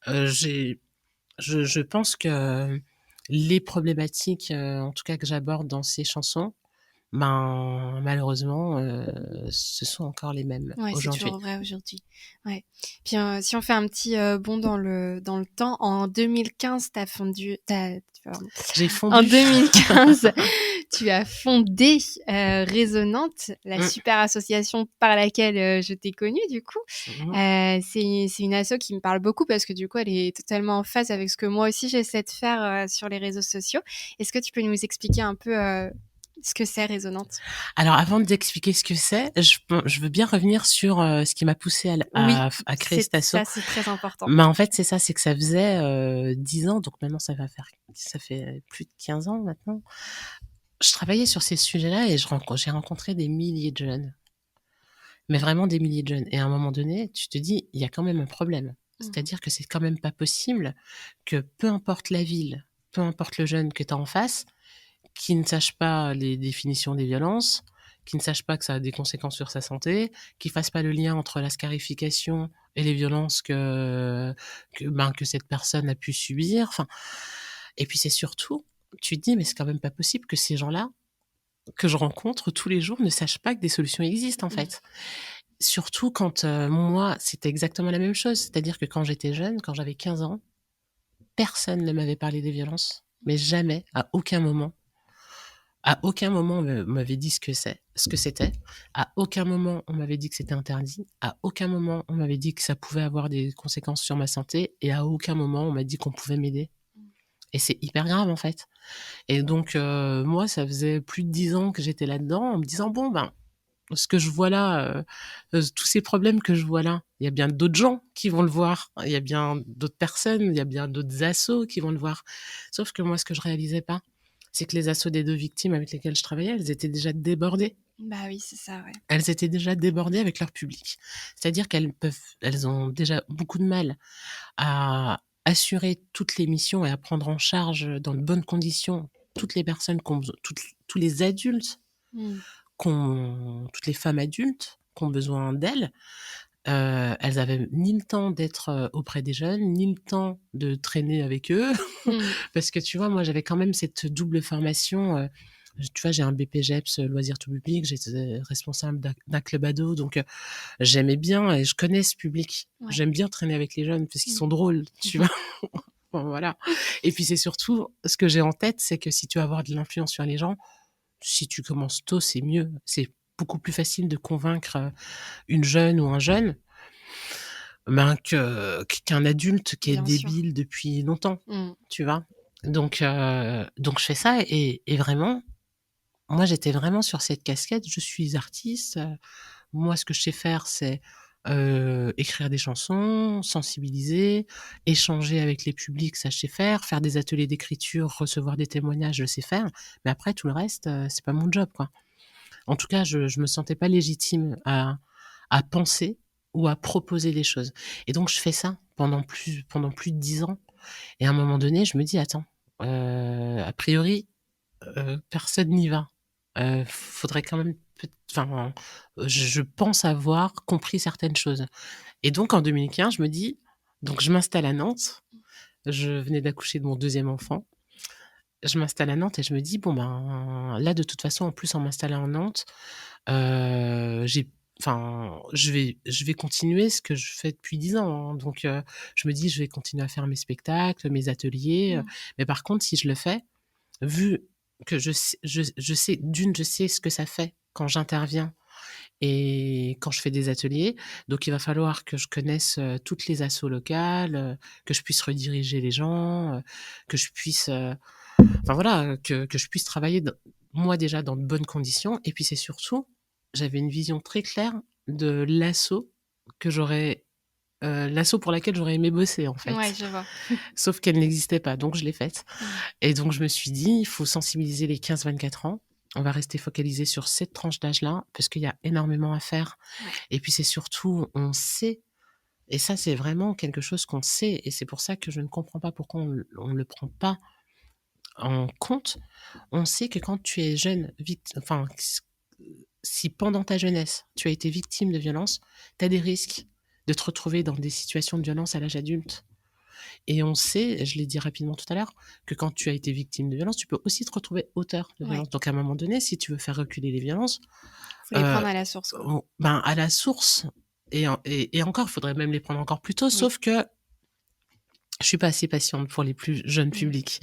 je pense que les problématiques, en tout cas que j'aborde dans ces chansons, ben malheureusement, ce sont encore les mêmes aujourd'hui. C'est toujours vrai aujourd'hui. Ouais. Puis si on fait un petit bond dans le temps, en 2015, t'as J'ai En fondu. 2015, tu as fondé Résonante, la Mmh. super association par laquelle je t'ai connue du coup. Mmh. C'est une asso qui me parle beaucoup parce que du coup, elle est totalement en phase avec ce que moi aussi j'essaie de faire sur les réseaux sociaux. Est-ce que tu peux nous expliquer un peu ce que c'est Résonante? Alors avant d'expliquer ce que c'est, je veux bien revenir sur, ce qui m'a poussée Oui, à créer c'est cet asso. ça, c'est très important. Bah, en fait, c'est ça, c'est que ça faisait, 10 ans, donc maintenant ça fait plus de 15 ans maintenant. Je travaillais sur ces sujets-là et j'ai rencontré des milliers de jeunes, mais vraiment des milliers de jeunes et à un moment donné, tu te dis: «Il y a quand même un problème». Mmh. C'est-à-dire que c'est quand même pas possible que peu importe la ville, peu importe le jeune que tu as en face, qui ne sache pas les définitions des violences, qui ne sache pas que ça a des conséquences sur sa santé, qui fasse pas le lien entre la scarification et les violences que cette personne a pu subir. Enfin, et puis c'est surtout, tu te dis, mais c'est quand même pas possible que ces gens-là, que je rencontre tous les jours, ne sachent pas que des solutions existent, en Mmh. fait. Surtout quand, moi, c'était exactement la même chose. C'est-à-dire que quand j'étais jeune, quand j'avais 15 ans, personne ne m'avait parlé des violences, mais jamais, à aucun moment. À aucun moment on m'avait dit ce que c'était. À aucun moment on m'avait dit que c'était interdit. À aucun moment on m'avait dit que ça pouvait avoir des conséquences sur ma santé. Et à aucun moment on m'a dit qu'on pouvait m'aider. Et c'est hyper grave en fait. Et donc moi ça faisait plus de 10 ans que j'étais là-dedans en me disant bon ben ce que je vois là, tous ces problèmes que je vois là, il y a bien d'autres gens qui vont le voir. Il y a bien d'autres personnes, il y a bien d'autres assos qui vont le voir. Sauf que moi, ce que je réalisais pas, c'est que les assos des 2 victimes avec lesquelles je travaillais, elles étaient déjà débordées. Bah oui, c'est ça, ouais. Elles étaient déjà débordées avec leur public. C'est-à-dire elles ont déjà beaucoup de mal à assurer toutes les missions et à prendre en charge dans de bonnes conditions toutes les personnes qui ont besoin, tous les adultes Mmh. toutes les femmes adultes qui ont besoin d'elles. Elles avaient ni le temps d'être, auprès des jeunes, ni le temps de traîner avec eux. Mmh. Parce que tu vois, moi, j'avais quand même cette double formation, tu vois, j'ai un BPGEPS, loisirs tout public, j'étais responsable d'un club ado, donc j'aimais bien et je connais ce public. Ouais. J'aime bien traîner avec les jeunes parce qu'ils Mmh. sont drôles, tu vois? Bon, voilà. Et puis c'est surtout ce que j'ai en tête, c'est que si tu veux avoir de l'influence sur les gens, si tu commences tôt, c'est mieux. C'est beaucoup plus facile de convaincre, une jeune ou un jeune, ben, qu'un adulte qui est Bien sûr. débile depuis longtemps, Mmh. tu vois? Donc je fais ça et vraiment, moi, j'étais vraiment sur cette casquette. Je suis artiste, moi, ce que je sais faire, c'est, écrire des chansons, sensibiliser, échanger avec les publics, ça je sais faire des ateliers d'écriture, recevoir des témoignages, je sais faire. Mais après tout le reste, c'est pas mon job, quoi. En tout cas, je me sentais pas légitime à penser ou à proposer des choses et donc je fais ça pendant plus de 10 ans et à un moment donné, je me dis: «Attends, a priori, personne n'y va. Faudrait quand même enfin, je pense avoir compris certaines choses» et donc en 2015, je me dis donc je m'installe à Nantes. Je venais d'accoucher de mon deuxième enfant. Je m'installe à Nantes et je me dis: «Bon, ben, là, de toute façon, en plus, en m'installant à Nantes, j'ai enfin, je vais continuer ce que je fais depuis 10 ans, hein, donc je me dis: «Je vais continuer à faire mes spectacles, mes ateliers, Mmh. mais par contre, si je le fais, vu que je sais je sais ce que ça fait quand j'interviens et quand je fais des ateliers, donc il va falloir que je connaisse, toutes les assos locales, que je puisse rediriger les gens, que je puisse, enfin voilà, que je puisse travailler moi déjà dans de bonnes conditions et puis c'est surtout, j'avais une vision très claire de que j'aurais, l'asso pour laquelle j'aurais aimé bosser en Ouais, fait. je vois. Sauf qu'elle n'existait pas, donc je l'ai faite Mmh. et donc je me suis dit: «Il faut sensibiliser les 15-24 ans. On va rester focalisé sur cette tranche d'âge-là, parce qu'il y a énormément à faire» Ouais. et puis c'est surtout, on sait et ça c'est vraiment quelque chose qu'on sait et c'est pour ça que je ne comprends pas pourquoi on le prend pas en compte. On sait que quand tu es jeune, enfin, si pendant ta jeunesse, tu as été victime de violence, tu as des risques de te retrouver dans des situations de violence à l'âge adulte. Et on sait, je l'ai dit rapidement tout à l'heure, que quand tu as été victime de violence, tu peux aussi te retrouver auteur de Ouais. violence. Donc à un moment donné, si tu veux faire reculer les violences, Faut les prendre à la source, quoi. ben à la source, et encore, il faudrait même les prendre encore plus tôt, Oui. sauf que Je suis pas assez patiente pour les plus jeunes publics.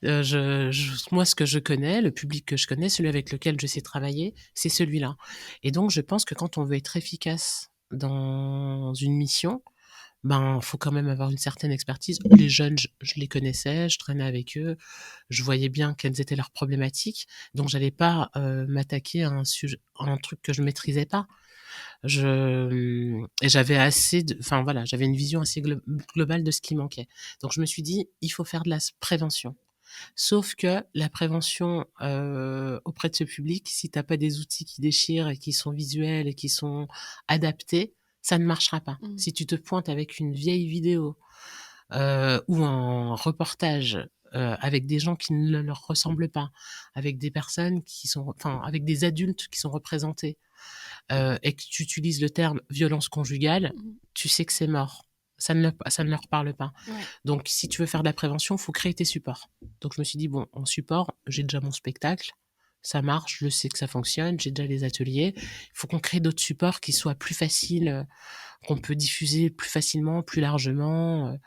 Moi, ce que je connais, le public que je connais, celui avec lequel je sais travailler, c'est celui-là. Et donc, je pense que quand on veut être efficace dans une mission, ben, faut quand même avoir une certaine expertise. Les jeunes, je les connaissais, je traînais avec eux, je voyais bien quelles étaient leurs problématiques, donc j'allais pas m'attaquer à à un truc que je maîtrisais pas. Et j'avais enfin voilà, j'avais une vision assez globale de ce qui manquait. Donc je me suis dit, il faut faire de la prévention. Sauf que la prévention auprès de ce public, si t'as pas des outils qui déchirent et qui sont visuels et qui sont adaptés, ça ne marchera pas. Si tu te pointes avec une vieille vidéo ou un reportage avec des gens qui ne leur ressemblent pas, avec des personnes enfin, avec des adultes qui sont représentés, et que tu utilises le terme violence conjugale, tu sais que c'est mort. Ça ne leur parle pas. Ouais. Donc, si tu veux faire de la prévention, il faut créer tes supports. Donc, je me suis dit, bon, en support, j'ai déjà mon spectacle, ça marche, je sais que ça fonctionne, j'ai déjà les ateliers. Il faut qu'on crée d'autres supports qui soient plus faciles, qu'on peut diffuser plus facilement, plus largement.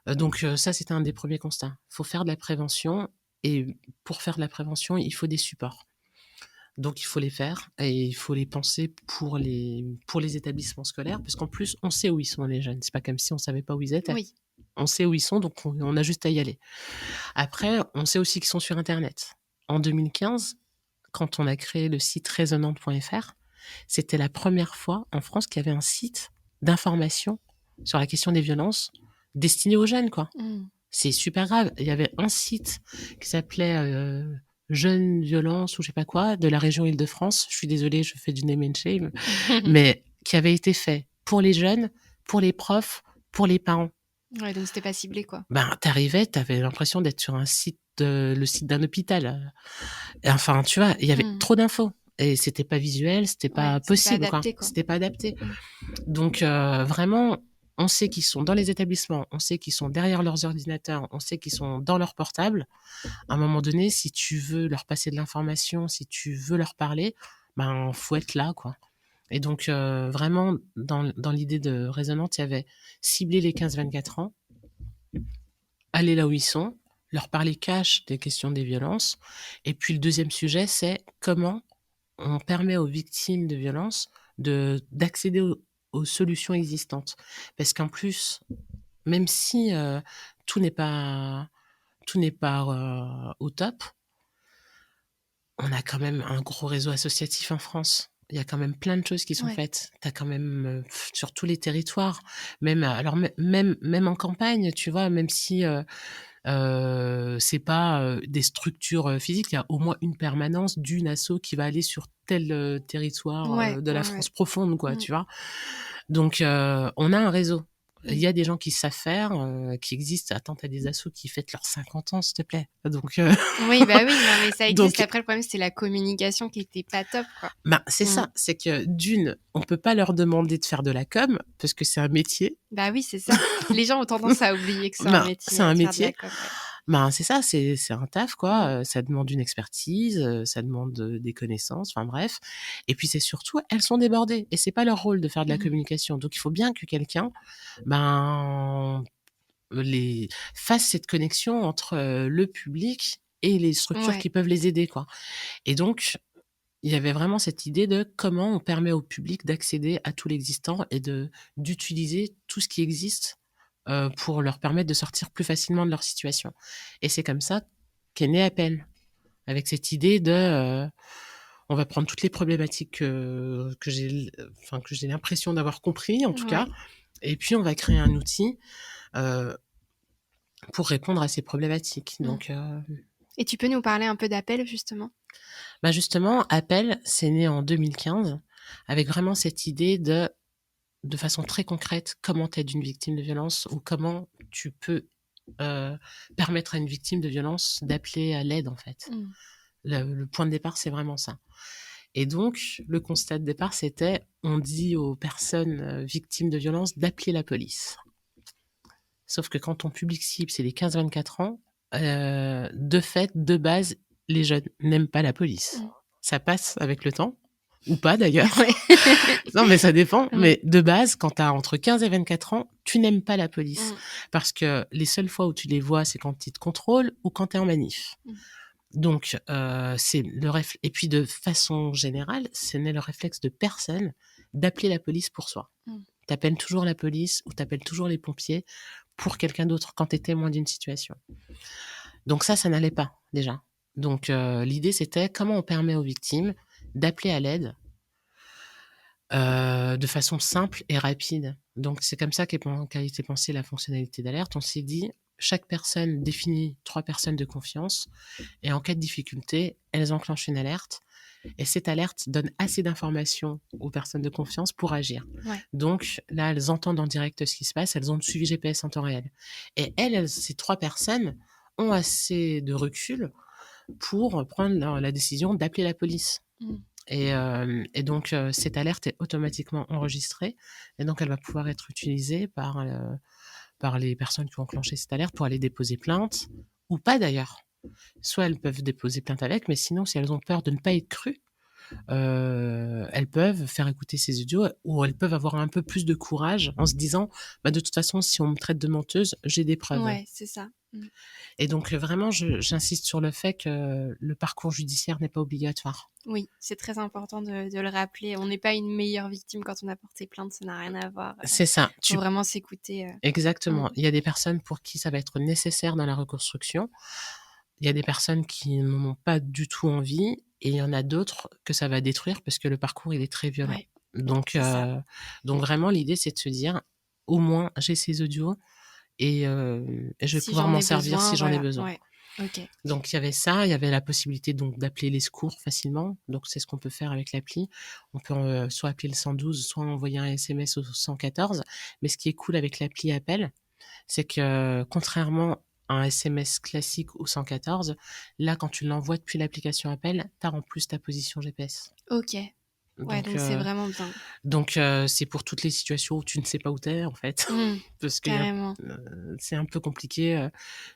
Donc, ça, c'était un des premiers constats. Il faut faire de la prévention, et pour faire de la prévention, il faut des supports. Donc, il faut les faire et il faut les penser pour les établissements scolaires, parce qu'en plus, on sait où ils sont, les jeunes. C'est pas comme si on savait pas où ils étaient. Oui. On sait où ils sont, donc on a juste à y aller. Après, on sait aussi qu'ils sont sur Internet. En 2015, quand on a créé le site résonante.fr, c'était la première fois en France qu'il y avait un site d'information sur la question des violences destiné aux jeunes, quoi. C'est super grave. Il y avait un site qui s'appelait Jeunes Violences ou je sais pas quoi, de la région Île-de-France. Je suis désolée, je fais du name and shame, mais qui avait été fait pour les jeunes, pour les profs, pour les parents. Ouais, donc c'était pas ciblé, quoi. Ben, t'avais l'impression d'être sur un site, le site d'un hôpital. Enfin, tu vois, il y avait trop d'infos. Et c'était pas visuel, c'était pas possible, pas adapté, quoi. C'était pas adapté. Donc, vraiment, on sait qu'ils sont dans les établissements, on sait qu'ils sont derrière leurs ordinateurs, on sait qu'ils sont dans leurs portables. À un moment donné, si tu veux leur passer de l'information, si tu veux leur parler, ben, faut être là, quoi. Et donc, vraiment, dans l'idée de Résonante, il y avait cibler les 15-24 ans, aller là où ils sont, leur parler cash des questions des violences. Et puis, le deuxième sujet, c'est comment on permet aux victimes de violences d'accéder aux solutions existantes. Parce qu'en plus, même si tout n'est pas au top, on a quand même un gros réseau associatif en France. Il y a quand même plein de choses qui sont faites. Tu as quand même sur tous les territoires, même en campagne, tu vois, même si c'est pas des structures physiques, il y a au moins une permanence d'une asso qui va aller sur tel territoire de la France profonde, quoi, tu vois. Donc, on a un réseau. Il y a des gens qui savent faire, qui existent. Attends, t'as des assos qui fêtent leurs 50 ans, s'il te plaît. Donc, oui, bah oui, non, mais ça existe. Donc, après, le problème, c'est la communication qui était pas top, quoi. Bah, c'est ça. C'est que on peut pas leur demander de faire de la com, parce que c'est un métier. Bah oui, c'est ça. Les gens ont tendance à oublier que c'est un métier. C'est un métier. Ben, c'est ça, c'est un taf, quoi. Ça demande une expertise, ça demande des connaissances, enfin bref. Et puis c'est surtout, elles sont débordées et c'est pas leur rôle de faire de la communication. Donc il faut bien que quelqu'un, fasse cette connexion entre le public et les structures qui peuvent les aider, quoi. Et donc, il y avait vraiment cette idée de comment on permet au public d'accéder à tout l'existant et d'utiliser tout ce qui existe pour leur permettre de sortir plus facilement de leur situation. Et c'est comme ça qu'est née Appel, avec cette idée de on va prendre toutes les problématiques que j'ai l'impression d'avoir compris, en tout cas, et puis on va créer un outil pour répondre à ces problématiques. Donc, et tu peux nous parler un peu d'Appel, justement? Bah justement, Appel, c'est né en 2015, avec vraiment cette idée de façon très concrète, comment t'aides une victime de violence ou comment tu peux permettre à une victime de violence d'appeler à l'aide, en fait. Le point de départ, c'est vraiment ça. Et donc, le constat de départ, c'était, on dit aux personnes victimes de violence d'appeler la police. Sauf que quand ton public cible, c'est les 15-24 ans, de fait, de base, les jeunes n'aiment pas la police. Ça passe avec le temps, Ou pas d'ailleurs. Ouais. Non, mais ça dépend. Mm. Mais de base, quand tu as entre 15 et 24 ans, tu n'aimes pas la police. Mm. Parce que les seules fois où tu les vois, c'est quand ils te contrôlent ou quand tu es en manif. Mm. Donc, c'est le réflexe. Et puis, de façon générale, ce n'est le réflexe de personne d'appeler la police pour soi. Mm. T'appelles toujours la police ou t'appelles toujours les pompiers pour quelqu'un d'autre quand t'es témoin d'une situation. Donc ça n'allait pas, déjà. Donc, l'idée, c'était comment on permet aux victimes d'appeler à l'aide de façon simple et rapide. Donc, c'est comme ça qu'a été pensée la fonctionnalité d'alerte. On s'est dit, chaque personne définit 3 personnes de confiance et en cas de difficulté, elles enclenchent une alerte et cette alerte donne assez d'informations aux personnes de confiance pour agir. Ouais. Donc, là, elles entendent en direct ce qui se passe, elles ont le suivi GPS en temps réel. Et ces 3 personnes ont assez de recul pour prendre la décision d'appeler la police. Mm. Et donc, cette alerte est automatiquement enregistrée et donc elle va pouvoir être utilisée par les personnes qui ont enclenché cette alerte pour aller déposer plainte ou pas d'ailleurs. Soit elles peuvent déposer plainte avec, mais sinon, si elles ont peur de ne pas être crues, elles peuvent faire écouter ces audios ou elles peuvent avoir un peu plus de courage en se disant bah, de toute façon, si on me traite de menteuse, j'ai des preuves. Ouais, c'est ça. Mm. Et donc, vraiment, j'insiste sur le fait que le parcours judiciaire n'est pas obligatoire. Oui, c'est très important de le rappeler. On n'est pas une meilleure victime quand on a porté plainte, ça n'a rien à voir. C'est ça. Faut vraiment s'écouter. Exactement. Mm. Il y a des personnes pour qui ça va être nécessaire dans la reconstruction. Il y a des personnes qui n'en ont pas du tout envie et il y en a d'autres que ça va détruire parce que le parcours, il est très violent. Ouais, Donc, c'est ça. donc vraiment, l'idée, c'est de se dire, au moins, j'ai ces audios et je vais Si pouvoir j'en m'en ai servir besoin, si j'en ai voilà. besoin. Ouais. Ok. Donc, il y avait ça. Il y avait la possibilité donc d'appeler les secours facilement. Donc, c'est ce qu'on peut faire avec l'appli. On peut soit appeler le 112, soit envoyer un SMS au 114. Mais ce qui est cool avec l'appli Appel, c'est que contrairement à un SMS classique au 114, là, quand tu l'envoies depuis l'application Appel, tu as en plus ta position GPS. Ok. Ouais, donc c'est vraiment bien. Donc, c'est pour toutes les situations où tu ne sais pas où t'es, en fait. Parce que Carrément. c'est un peu compliqué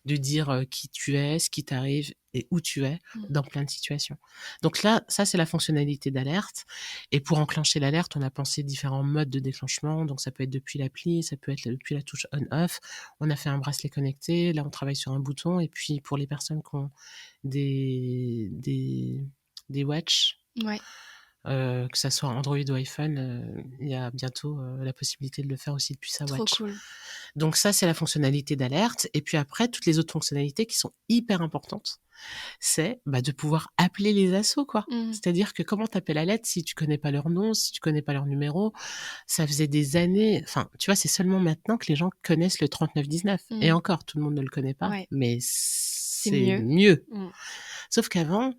de dire qui tu es, ce qui t'arrive et où tu es dans plein de situations. Donc là, ça, c'est la fonctionnalité d'alerte. Et pour enclencher l'alerte, on a pensé différents modes de déclenchement. Donc, ça peut être depuis l'appli, ça peut être depuis la touche on-off. On a fait un bracelet connecté. Là, on travaille sur un bouton. Et puis, pour les personnes qui ont des watch, Ouais. que ça soit Android ou iPhone, il y a bientôt la possibilité de le faire aussi depuis sa Trop watch. cool. Donc ça, c'est la fonctionnalité d'alerte. Et puis après, toutes les autres fonctionnalités qui sont hyper importantes, c'est de pouvoir appeler les assos, quoi. C'est-à-dire que comment t'appelles à l'aide si tu connais pas leur nom, si tu connais pas leur numéro? Ça faisait des années. Enfin, tu vois, c'est seulement maintenant que les gens connaissent le 3919. Et encore, tout le monde ne le connaît pas, mais c'est mieux. Sauf qu'avant,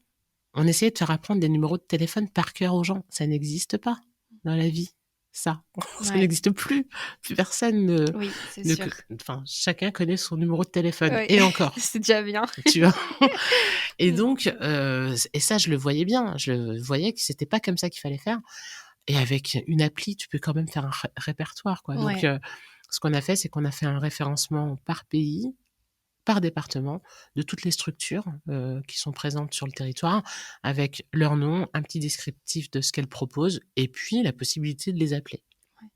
on essayait de faire apprendre des numéros de téléphone par cœur aux gens. Ça n'existe pas dans la vie. Ça n'existe plus. Plus personne ne... Oui, c'est sûr. Enfin, chacun connaît son numéro de téléphone. Ouais. Et encore. C'est déjà bien. Tu vois. Et donc, et ça, je le voyais bien. Je voyais que c'était pas comme ça qu'il fallait faire. Et avec une appli, tu peux quand même faire un répertoire, quoi. Ouais. Donc, ce qu'on a fait, c'est qu'on a fait un référencement par pays, par département, de toutes les structures qui sont présentes sur le territoire, avec leur nom, un petit descriptif de ce qu'elles proposent, et puis la possibilité de les appeler. Ouais.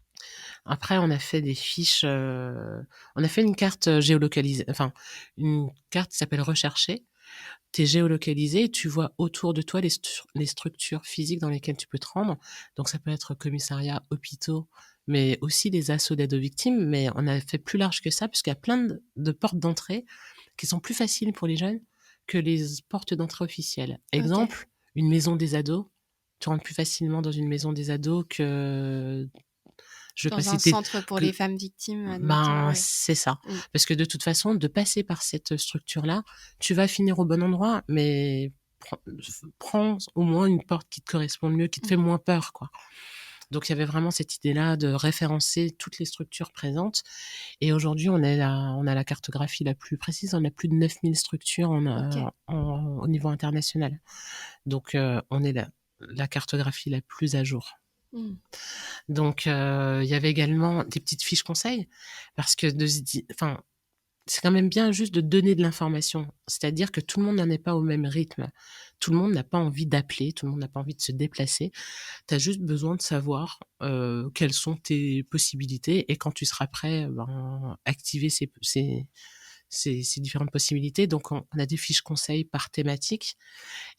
Après, on a fait des fiches, on a fait une carte géolocalisée, enfin, une carte qui s'appelle Rechercher. Tu es géolocalisé et tu vois autour de toi les structures physiques dans lesquelles tu peux te rendre. Donc, ça peut être commissariat, hôpitaux, mais aussi des assos d'aide aux victimes. Mais on a fait plus large que ça, puisqu'il y a plein de portes d'entrée qui sont plus faciles pour les jeunes que les portes d'entrée officielles. Exemple, une maison des ados. Tu rentres plus facilement dans une maison des ados que... Dans un centre pour les femmes victimes. C'est ça. Parce que de toute façon, de passer par cette structure-là, tu vas finir au bon endroit, mais prends au moins une porte qui te correspond mieux, qui te fait moins peur, quoi. Donc, il y avait vraiment cette idée-là de référencer toutes les structures présentes. Et aujourd'hui, on a la cartographie la plus précise. On a plus de 9000 structures au niveau international. Donc, on est la cartographie la plus à jour. Donc, il y avait également des petites fiches conseils. Parce que, c'est quand même bien juste de donner de l'information. C'est-à-dire que tout le monde n'en est pas au même rythme. Tout le monde n'a pas envie d'appeler, tout le monde n'a pas envie de se déplacer. Tu as juste besoin de savoir quelles sont tes possibilités et quand tu seras prêt, activer ces différentes possibilités. Donc, on a des fiches conseils par thématique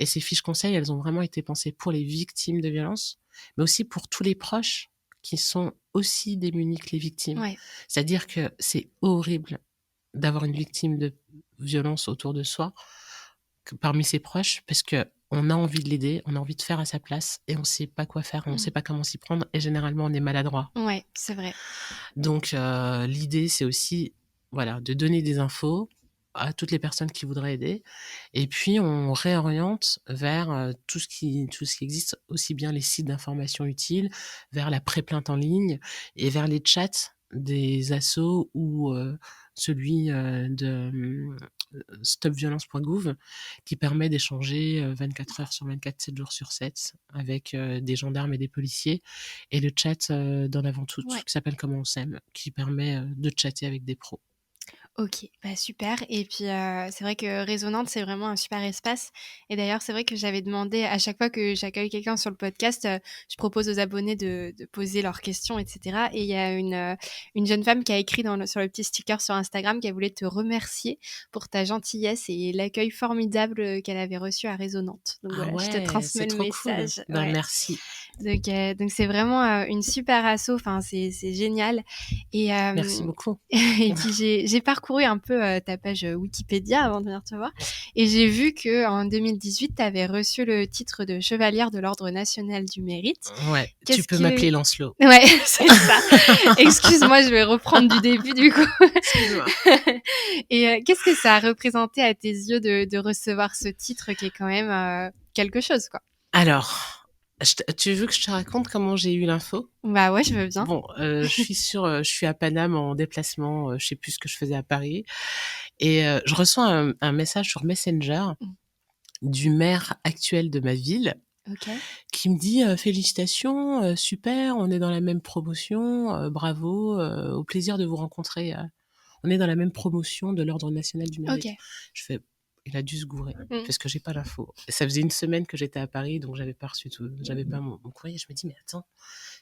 et ces fiches conseils, elles ont vraiment été pensées pour les victimes de violences, mais aussi pour tous les proches qui sont aussi démunis que les victimes. Ouais. C'est-à-dire que c'est horrible d'avoir une victime de violence autour de soi, parmi ses proches, parce que on a envie de l'aider, on a envie de faire à sa place et on sait pas quoi faire, on sait pas comment s'y prendre et généralement on est maladroit. Ouais, c'est vrai. Donc l'idée c'est aussi voilà de donner des infos à toutes les personnes qui voudraient aider et puis on réoriente vers tout ce qui existe, aussi bien les sites d'information utiles, vers la pré-plainte en ligne et vers les chats des assos ou celui de stopviolence.gouv qui permet d'échanger 24 heures sur 24, 7 jours sur 7 avec des gendarmes et des policiers et le chat d'en avant tout Ouais. qui s'appelle Comment on s'aime qui permet de chatter avec des pros. OK, bah, super et puis, c'est vrai que Résonante, c'est vraiment un super espace et d'ailleurs, c'est vrai que j'avais demandé à chaque fois que j'accueille quelqu'un sur le podcast, je propose aux abonnés de poser leurs questions et cetera et il y a une jeune femme qui a écrit sur le petit sticker sur Instagram qu'elle voulait te remercier pour ta gentillesse et l'accueil formidable, qu'elle avait reçu à Résonante. Donc Ah voilà, je te ouais, c'est transmets le trop cool. message. Ben Ouais. merci. Donc c'est vraiment, une super asso, enfin c'est génial et Merci beaucoup. et puis j'ai parcouru un peu, ta page, Wikipédia avant de venir te voir et j'ai vu qu'en 2018, tu avais reçu le titre de chevalière de l'Ordre national du mérite. Ouais, tu Qu'est-ce peux qui m'appeler Lancelot. Ouais, c'est ça. Excuse-moi, je vais reprendre du début du coup. Excuse-moi. Et qu'est-ce que ça a représenté à tes yeux de recevoir ce titre qui est quand même, quelque chose, quoi? Alors, tu veux que je te raconte comment j'ai eu l'info? Bah ouais, je veux bien. Bon, je suis à Paname en déplacement, je sais plus ce que je faisais à Paris et je reçois un message sur Messenger Mmh. du maire actuel de ma ville OK. qui me dit, «Félicitations, super, on est dans la même promotion, bravo, au plaisir de vous rencontrer, on est dans la même promotion de l'Ordre national du mérite». OK. Je fais: «Il a dû se gourer» Mmh. parce que j'ai pas l'info. Ça faisait une semaine que j'étais à Paris, donc j'avais pas reçu j'avais pas mon courrier. Je me dis: «Mais attends,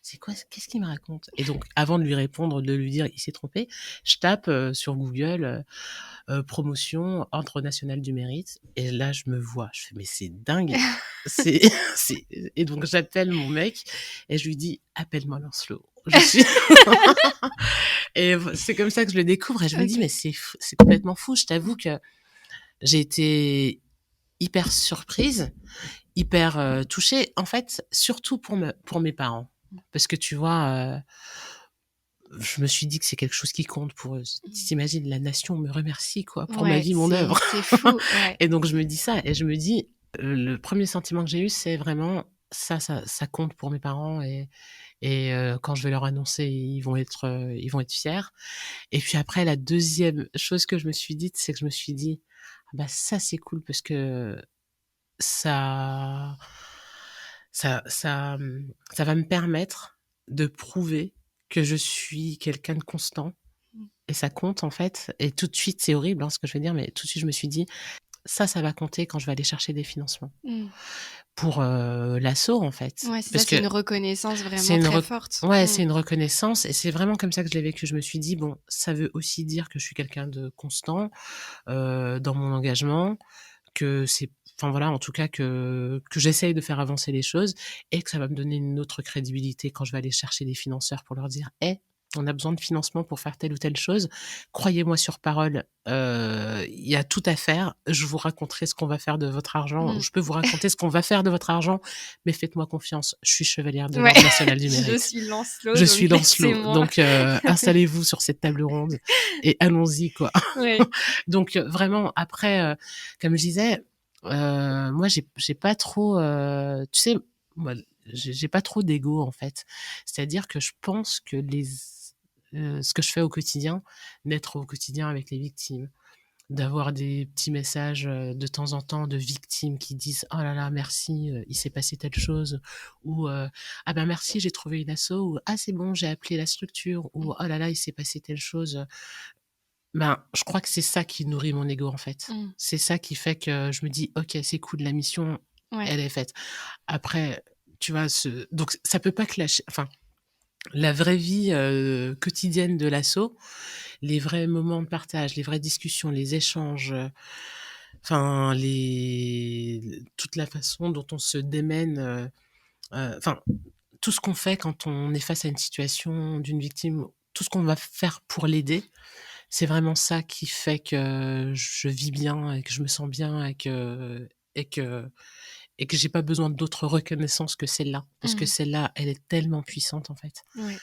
c'est quoi? Qu'est-ce qu'il me raconte?» Et donc avant de lui répondre, de lui dire: «Il s'est trompé», je tape, sur Google, promotion Ordre national du mérite et là je me vois, je fais: «Mais c'est dingue!» c'est c'est et donc j'appelle mon mec et je lui dis: «Appelle-moi Lancelot». Je suis et c'est comme ça que je le découvre et je me dis: OK. «Mais c'est complètement fou». Je t'avoue que j'ai été hyper surprise, hyper, touchée, en fait, surtout pour mes parents. Parce que tu vois, je me suis dit que c'est quelque chose qui compte pour eux. Tu imagines, la nation me remercie, quoi, pour ma Ouais, vie, mon œuvre. c'est fou, ouais. Et donc je me dis ça et je me dis, le premier sentiment que j'ai eu, c'est vraiment ça compte pour mes parents et quand je vais leur annoncer, ils vont être fiers. Et puis après, la deuxième chose que je me suis dite, c'est que je me suis dit: «Ah bah ça, c'est cool parce que ça ça va me permettre de prouver que je suis quelqu'un de constant Mmh. et ça compte en fait». Et tout de suite, c'est horrible, hein, ce que je vais dire, mais tout de suite, je me suis dit: «Ça va compter quand je vais aller chercher des financements Mmh. pour, l'asso, en fait». Ouais, c'est ça, Parce c'est que une reconnaissance c'est vraiment une très rec forte. ouais, Mmh. c'est une reconnaissance et c'est vraiment comme ça que je l'ai vécu. Je me suis dit: «Bon, ça veut aussi dire que je suis quelqu'un de constant, dans mon engagement, que c'est enfin voilà, en tout cas que j'essaye de faire avancer les choses et que ça va me donner une autre crédibilité quand je vais aller chercher des financeurs pour leur dire: «Eh, on a besoin de financement pour faire telle ou telle chose. Croyez-moi sur parole, il y a tout à faire. Je vous raconterai ce qu'on va faire de votre argent. Mmh. Je peux vous raconter ce qu'on va faire de votre argent, mais faites-moi confiance, je suis chevalière de Ouais. l'Ordre national du Je mérite. suis Lancelot, Je suis donc Lancelot, laissez-moi. donc installez-vous sur cette table ronde et allons-y, quoi». Ouais. Donc vraiment après, comme je disais, moi j'ai pas trop, tu sais, moi j'ai pas trop d'ego en fait. C'est-à-dire que je pense que ce que je fais au quotidien, d'être au quotidien avec les victimes, d'avoir des petits messages, de temps en temps de victimes qui disent: «Oh là là merci, il s'est passé telle chose» ou «Ah ben merci, j'ai trouvé une asso» ou «Ah c'est bon, j'ai appelé la structure» ou «Oh là là, il s'est passé telle chose». Je crois que c'est ça qui nourrit mon ego, en fait. Mmh. C'est ça qui fait que je me dis: «OK, c'est cool, la mission, Ouais. elle est faite». Après, tu vois, donc ça peut pas clasher, enfin, la vraie vie, quotidienne de l'asso, les vrais moments de partage, les vraies discussions, les échanges, enfin toute la façon dont on se démène, enfin, tout ce qu'on fait quand on est face à une situation d'une victime, tout ce qu'on va faire pour l'aider, c'est vraiment ça qui fait que je vis bien et que je me sens bien et que et que j'ai pas besoin d'autre reconnaissance que celle-là. Parce que Mmh. celle-là, elle est tellement puissante, en fait, Ouais.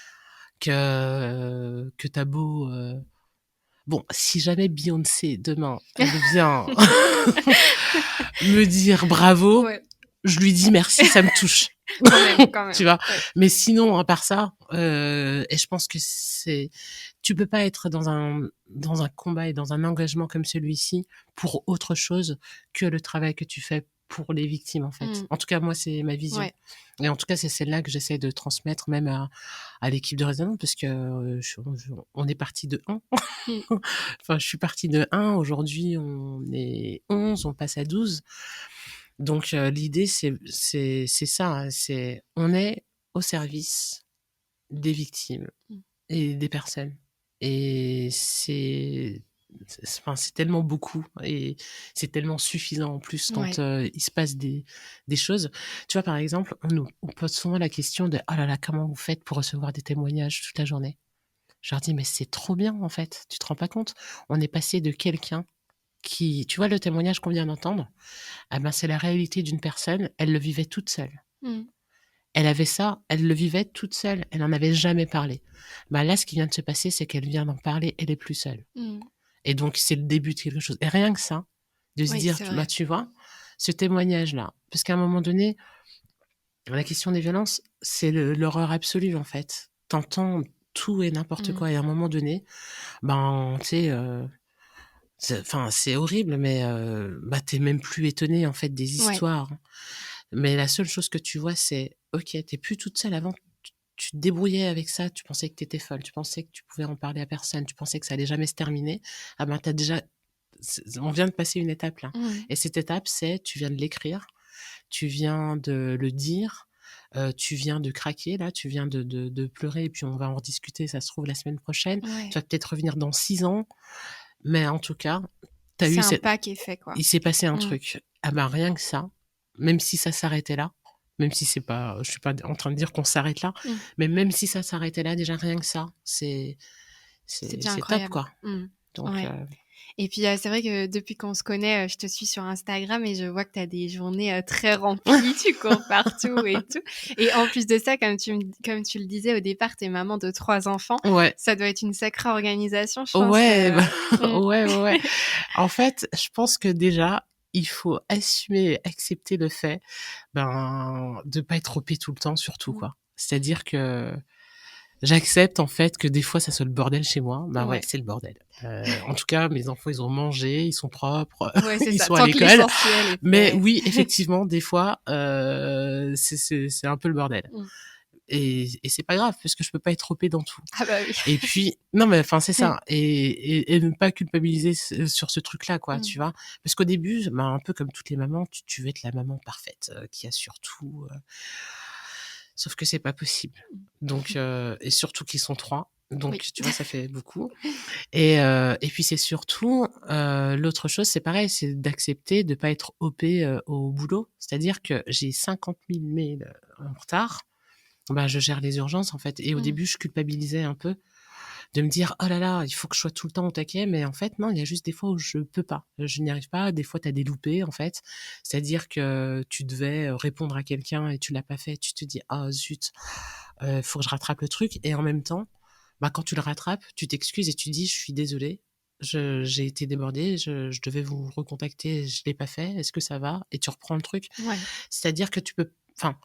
que tu beau, bon, si jamais Beyoncé, demain, elle vient me dire bravo, Ouais. je lui dis merci, ça me touche. Quand Tu même. vois? Ouais. Mais sinon, à part ça, et je pense que tu peux pas être dans un combat et dans un engagement comme celui-ci pour autre chose que le travail que tu fais pour les victimes, en fait. Mmh. En tout cas, moi, c'est ma vision. Ouais. Et en tout cas, c'est celle-là que j'essaie de transmettre même à l'équipe de Résonance, parce que on est parti de 1. Mmh. Enfin, je suis partie de 1. Aujourd'hui, on est 11, on passe à 12. Donc, l'idée, c'est ça, hein, on est au service des victimes Mmh. et des personnes. Et enfin, c'est tellement beaucoup et c'est tellement suffisant en plus quand Ouais. il se passe des choses. Tu vois, par exemple, on pose souvent la question de oh là là, comment vous faites pour recevoir des témoignages toute la journée? Je leur dis, mais c'est trop bien en fait, tu te rends pas compte? On est passé de quelqu'un tu vois, le témoignage qu'on vient d'entendre, ah ben, c'est la réalité d'une personne, elle le vivait toute seule. Mmh. Elle avait ça, elle le vivait toute seule, elle n'en avait jamais parlé. Bah là, ce qui vient de se passer, c'est qu'elle vient d'en parler, elle est plus seule. Mmh. Et donc, c'est le début de quelque chose. Et rien que ça, de se Oui, dire, c'est vrai. tu vois, ce témoignage-là, parce qu'à un moment donné, la question des violences, c'est l'horreur absolue, en fait. T'entends tout et n'importe Mmh. quoi, et à un moment donné, ben, tu sais, enfin, c'est horrible, mais bah, t'es même plus étonné, en fait, des Ouais. histoires. Mais la seule chose que tu vois, c'est, OK, t'es plus toute seule. Avant, tu te débrouillais avec ça, tu pensais que t'étais folle, tu pensais que tu pouvais en parler à personne, tu pensais que ça allait jamais se terminer. Ah ben, on vient de passer une étape là. Mmh. Et cette étape, c'est, tu viens de l'écrire, tu viens de le dire, tu viens de craquer là, tu viens de pleurer, et puis on va en rediscuter, ça se trouve, la semaine prochaine. Tu Ouais. vas peut-être revenir dans 6 ans, mais en tout cas, t'as C'est eu un cette pas qui est fait, quoi. il s'est passé un Mmh. truc. Ah ben, rien que ça, même si ça s'arrêtait là, même si c'est pas, je suis pas en train de dire qu'on s'arrête là, Mmh. mais même si ça s'arrêtait là, déjà rien que ça, C'est déjà c'est top, incroyable. quoi. Mmh. Donc, Ouais. Et puis, c'est vrai que depuis qu'on se connaît, je te suis sur Instagram et je vois que tu as des journées, très remplies, tu cours partout et tout. Et en plus de ça, comme tu le disais au départ, tu es maman de 3 enfants. ouais, Ça doit être une sacrée organisation, je pense, ouais, mmh. ouais, ouais, ouais. En fait, je pense que déjà, il faut assumer, accepter le fait, de pas être OP tout le temps, surtout, Mmh. quoi. C'est-à-dire que j'accepte, en fait, que des fois, ça soit le bordel chez moi. Ben ouais, Ouais. c'est le bordel. En tout cas, mes enfants, ils ont mangé, ils sont propres, Ouais, c'est ils ça. sont à Tant que l'école. l'essentiel est Mais fait. oui, effectivement, des fois, c'est un peu le bordel. Mmh. Et c'est pas grave, parce que je peux pas être OP dans tout. Ah bah oui. Et puis, non, mais enfin, c'est ça. Et ne pas culpabiliser sur ce truc-là, quoi, Mmh. tu vois. Parce qu'au début, un peu comme toutes les mamans, tu veux être la maman parfaite, qui assure tout. Sauf que c'est pas possible. Donc, et surtout qu'ils sont 3. Donc, Oui. tu vois, ça fait beaucoup. Et puis, c'est surtout, l'autre chose, c'est pareil, c'est d'accepter de pas être OP au boulot. C'est-à-dire que j'ai 50 000 mails en retard. Ben, je gère les urgences, en fait. Et au Mmh. début, je culpabilisais un peu de me dire: «Oh là là, il faut que je sois tout le temps au taquet», mais en fait, non, il y a juste des fois où je peux pas. Je n'y arrive pas. Des fois, tu as des loupés, en fait. C'est-à-dire que tu devais, répondre à quelqu'un et tu l'as pas fait. Tu te dis: «Ah zut, faut que je rattrape le truc», et en même temps, bah, quand tu le rattrapes, tu t'excuses et tu dis: «Je suis désolée, j'ai été débordée, je devais vous recontacter, je l'ai pas fait. Est-ce que ça va?» Et tu reprends le truc. Ouais. C'est-à-dire que tu peux, enfin,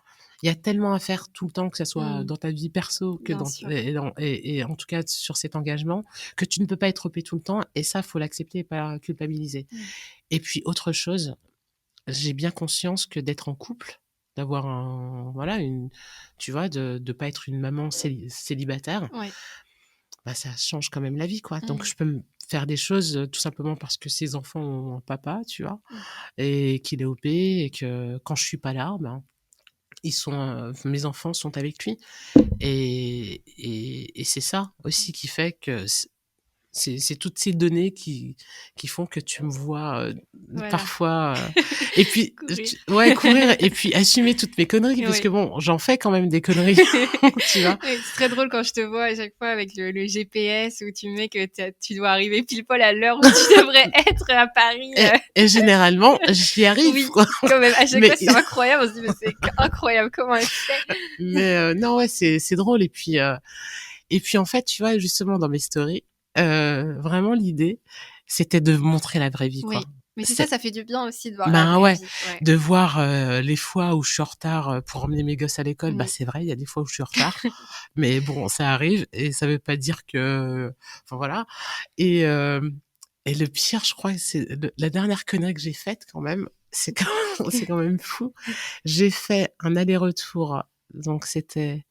il y a tellement à faire tout le temps, que ça soit Mmh. dans ta vie perso que Bien sûr. et en tout cas sur cet engagement, que tu ne peux pas être OP tout le temps, et ça, faut l'accepter et pas culpabiliser. Mmh. Et puis autre chose, j'ai bien conscience que d'être en couple, d'avoir tu vois, de pas être une maman célibataire, Ouais. bah, ça change quand même la vie, quoi. Donc Mmh. je peux me faire des choses, tout simplement parce que ses enfants ont un papa, tu vois? Mmh. Et qu'il est OP et que quand je suis pas là, ben, mes enfants sont avec lui et c'est ça aussi qui fait que c'est toutes ces données qui font que tu me vois, Voilà. parfois, et puis Courir. ouais, courir et puis assumer toutes mes conneries parce que Oui. bon, j'en fais quand même des conneries, tu vois? Oui, c'est très drôle quand je te vois à chaque fois avec le GPS où tu mets que tu dois arriver pile poil à l'heure où tu devrais être à Paris. Et généralement, j'y arrive, Oui, quoi. quand même. À chaque Mais fois, c'est incroyable. On se dit, mais c'est incroyable comment elle fait. non, ouais, c'est drôle et puis en fait, tu vois, justement dans mes stories, vraiment l'idée, c'était de montrer la vraie vie, quoi. Oui. Mais c'est ça, C'est ça fait du bien aussi de voir la Ben vraie ouais, vie. Ouais. de voir, les fois où je suis en retard, pour emmener mes gosses à l'école, bah, Mmh. c'est vrai, il y a des fois où je suis en retard, mais bon, ça arrive et ça veut pas dire que enfin voilà et le pire, je crois que c'est la dernière connerie que j'ai faite quand même, c'est quand même fou. J'ai fait un aller-retour, donc c'était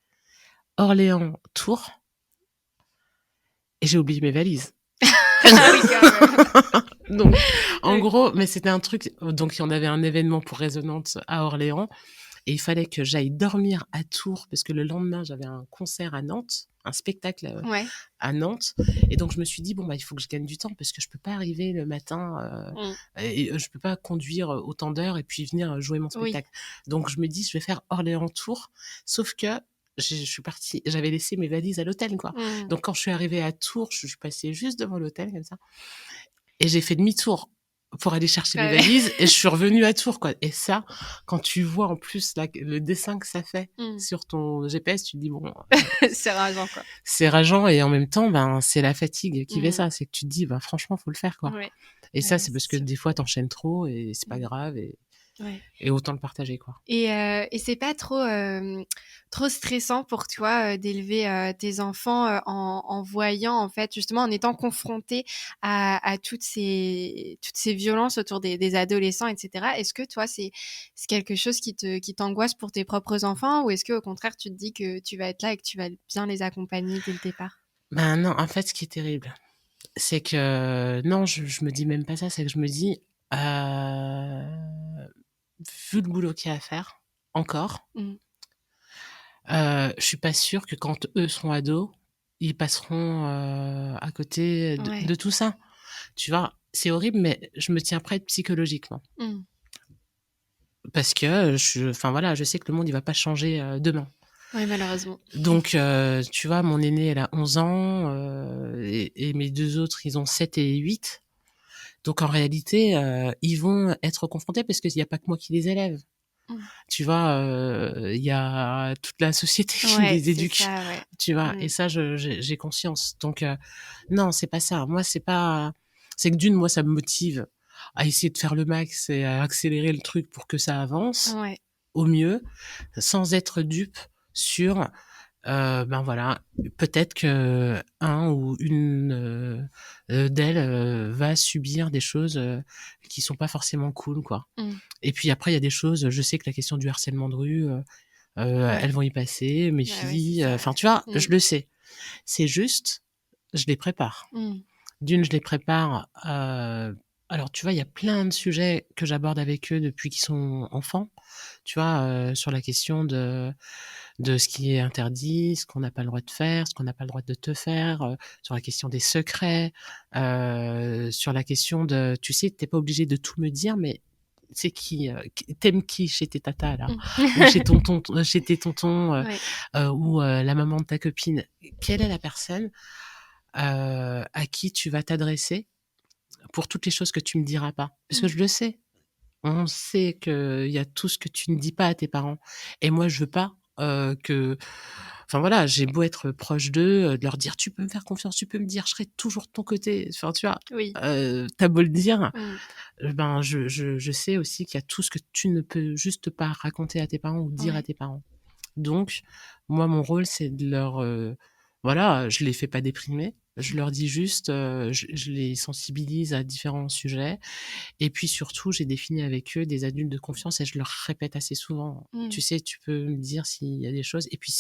Orléans-Tours et j'ai oublié mes valises. Ah oui, quand même. Donc en Oui. gros mais c'était un truc donc on avait un événement pour Résonance à Orléans. Et il fallait que j'aille dormir à Tours parce que le lendemain, j'avais un concert à Nantes, un spectacle, Ouais. à Nantes et donc je me suis dit: «Bon, bah, il faut que je gagne du temps parce que je peux pas arriver le matin, Mmh. je peux pas conduire, autant d'heures et puis venir, jouer mon Oui. spectacle». Donc je me dis: «Je vais faire Orléans-Tours», sauf que je suis partie j'avais laissé mes valises à l'hôtel, quoi. Mmh. Donc quand je suis arrivée à Tours, je suis passée juste devant l'hôtel comme ça et j'ai fait demi-tour pour aller chercher mes Ouais. valises et je suis revenue à Tours, quoi. Et ça, quand tu vois en plus le dessin que ça fait Mmh. sur ton GPS, tu te dis bon, C'est rageant, quoi. c'est rageant et en même temps, ben c'est la fatigue qui fait Mmh. ça. C'est que tu te dis, ben franchement, faut le faire, quoi. Ouais. Et Ouais, ça, ouais, c'est parce c'est que sûr. des fois, t'enchaînes trop et c'est pas Mmh. grave Ouais. et autant le partager, quoi. Et c'est pas trop stressant pour toi, d'élever, tes enfants, en voyant en fait justement en étant confronté à toutes ces violences autour des adolescents et cetera? Est-ce que toi c'est quelque chose qui t'angoisse pour tes propres enfants ou est-ce qu'au contraire tu te dis que tu vas être là et que tu vas bien les accompagner dès le départ? Ben non, en fait, ce qui est terrible, c'est que non, je me dis même pas ça, c'est que je me dis, vu le boulot qu'il y a à faire, encore, Mmh. je suis pas sûre que quand eux seront ados, ils passeront, à côté Ouais. de tout ça. Tu vois? C'est horrible, mais je me tiens prête psychologiquement. Mmh. Parce que enfin voilà, je sais que le monde il va pas changer, demain. Ouais, malheureusement. Donc tu vois, mon aînée, elle a 11 ans, et mes 2 autres, ils ont 7 et 8. Donc en réalité, ils vont être confrontés parce qu'il y a pas que moi qui les élève. Mmh. Tu vois, il y a toute la société qui Ouais, les c'est éduque, ça, ouais. tu vois? Mmh. Et ça, j'ai conscience. Donc non, c'est pas ça. Moi, c'est que d'une, moi, ça me motive à essayer de faire le max et à accélérer le truc pour que ça avance Ouais. au mieux, sans être dupe sur, ben voilà, peut-être que un ou une, d'elles, va subir des choses, qui sont pas forcément cool, quoi. Mmh. Et puis après, il y a des choses, je sais que la question du harcèlement de rue, Ouais. elles vont y passer, mes Ouais, ouais, c'est filles, ça, enfin, ouais. tu vois? Je Mmh. le sais. C'est juste, je les prépare. Mmh. D'une, je les prépare, alors tu vois, il y a plein de sujets que j'aborde avec eux depuis qu'ils sont enfants. Tu vois, sur la question de ce qui est interdit, ce qu'on n'a pas le droit de faire, ce qu'on n'a pas le droit de te faire, sur la question des secrets, sur la question de tu sais, tu pas obligé de tout me dire, mais c'est qui qui chez tes tatas là? Ou chez Mmh. ton tonton chez tes tontons, Ouais. ou la maman de ta copine? Quelle est la personne, à qui tu vas t'adresser pour toutes les choses que tu me diras pas? Parce que Mmh. je le sais. On sait qu'il y a tout ce que tu ne dis pas à tes parents et moi je veux pas, que enfin voilà, j'ai beau être proche d'eux, de leur dire: «Tu peux me faire confiance, tu peux me dire, je serai toujours de ton côté». Enfin tu vois? Oui. Tu beau le dire, Mmh. ben je sais aussi qu'il y a tout ce que tu ne peux juste pas raconter à tes parents ou dire à Ouais. tes parents. Donc moi mon rôle c'est de leur, voilà, je les fais pas déprimer, je leur dis juste, je les sensibilise à différents sujets et puis surtout, j'ai défini avec eux des adultes de confiance et je leur répète assez souvent. Mmh. Tu sais, tu peux me dire s'il y a des choses et puis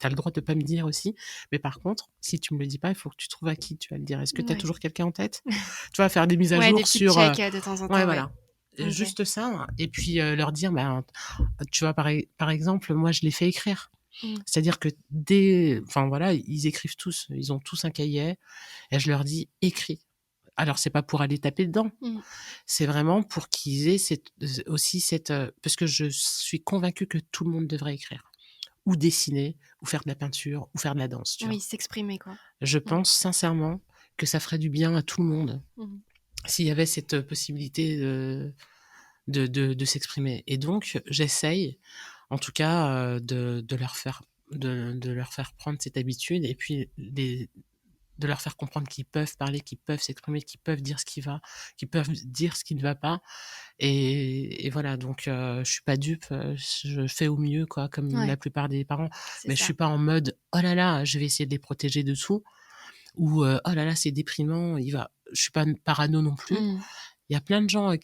as le droit de pas me dire aussi, mais par contre, si tu me le dis pas, il faut que tu trouves à qui tu vas le dire. Est-ce que tu as Ouais. toujours quelqu'un en tête? Tu vois, faire des mises à Ouais, des jour petits sur, checks, de temps en ouais, temps, ouais. voilà. OK. Juste ça et puis, leur dire, ben, tu vois, par exemple, moi, je les fais écrire. Mmh. C'est-à-dire que enfin, voilà, ils écrivent tous, ils ont tous un cahier et je leur dis: «Écris». Alors c'est pas pour aller taper dedans, Mmh. c'est vraiment pour qu'ils aient aussi cette, parce que je suis convaincue que tout le monde devrait écrire ou dessiner ou faire de la peinture ou faire de la danse, tu Oui, vois? s'exprimer, quoi. Je Mmh. pense sincèrement que ça ferait du bien à tout le monde Mmh. s'il y avait cette possibilité de s'exprimer et donc j'essaye, en tout cas, de leur faire prendre cette habitude et puis de leur faire comprendre qu'ils peuvent parler, qu'ils peuvent s'exprimer, qu'ils peuvent dire ce qui va, qu'ils peuvent dire ce qui ne va pas et voilà donc je suis pas dupe, je fais au mieux quoi, comme la Ouais, plupart des parents. c'est Mais je ça. suis pas en mode: «Oh là là, je vais essayer de les protéger de tout» ou «Oh là là, c'est déprimant, il va» je suis pas parano non plus. Mmh. Il y a plein de gens il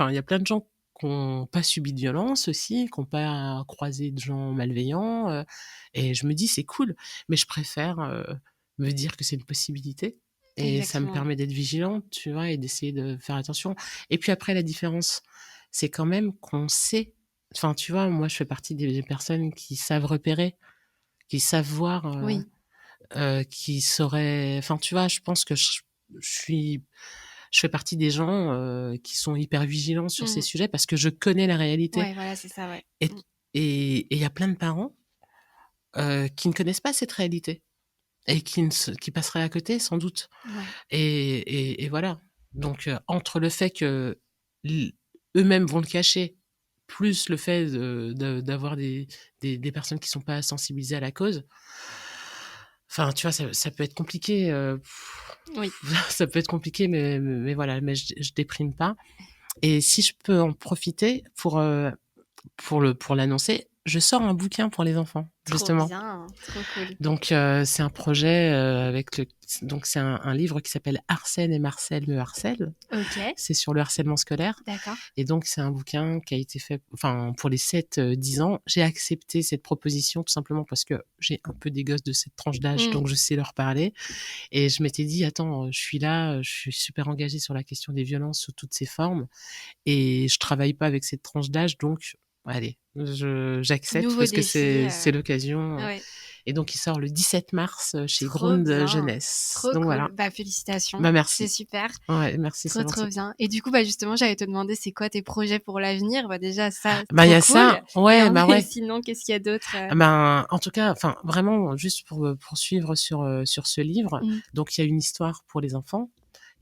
y a plein de gens qui ont pas subi de violence aussi, qui ont pas croisé de gens malveillants, et je me dis: «C'est cool», mais je préfère, me dire que c'est une possibilité et ça me Exactement. permet d'être vigilante, tu vois? Et d'essayer de faire attention et puis après la différence, c'est quand même qu'on sait enfin, tu vois? Moi, je fais partie des personnes qui savent repérer, qui savent voir, Oui. qui sauraient enfin, tu vois? Je pense que je suis je fais partie des gens, qui sont hyper vigilants sur ces Mmh. sujets parce que je connais la réalité Ouais, voilà, c'est ça, ouais. et Mmh. il y a plein de parents, qui ne connaissent pas cette réalité et qui passeraient à côté sans doute Ouais. et voilà. Donc entre le fait que l eux-mêmes vont le cacher, plus le fait d'avoir des personnes qui sont pas sensibilisées à la cause, enfin, tu vois, ça peut être compliqué, Oui. ça peut être compliqué mais voilà, mais je déprime pas. Et si je peux en profiter pour l'annoncer, je sors un bouquin pour les enfants, Trop justement. bien, trop cool. Donc c'est un projet, donc c'est un livre qui s'appelle «Arsène et Marcel me harcèlent». OK, C'est sur le harcèlement scolaire d'accord. et donc c'est un bouquin qui a été fait enfin pour les 7-10 ans. J'ai accepté cette proposition tout simplement parce que j'ai un peu des gosses de cette tranche d'âge, Mmh. donc je sais leur parler et je m'étais dit: «Attends, je suis là, je suis super engagée sur la question des violences sous toutes ses formes et je travaille pas avec cette tranche d'âge donc allez, j'accepte Nouveau parce que défi, c'est l'occasion, ouais. et donc il sort le 17 mars, chez Trop Grund bien, Jeunesse. trop Donc cool. voilà. Bah, félicitations, Bah, c'est merci. super, Ouais, merci, c'est trop, trop gentil. bien et du coup, bah, justement, j'allais te demander c'est quoi tes projets pour l'avenir? Bah, déjà ça, Bah, il y trop a cool ça et ouais, en bah, et ouais. sinon, qu'est-ce qu'il y a d'autre, Ah ben, en tout cas, enfin, vraiment, juste pour, poursuivre sur ce livre, Mmh. donc il y a une histoire pour les enfants,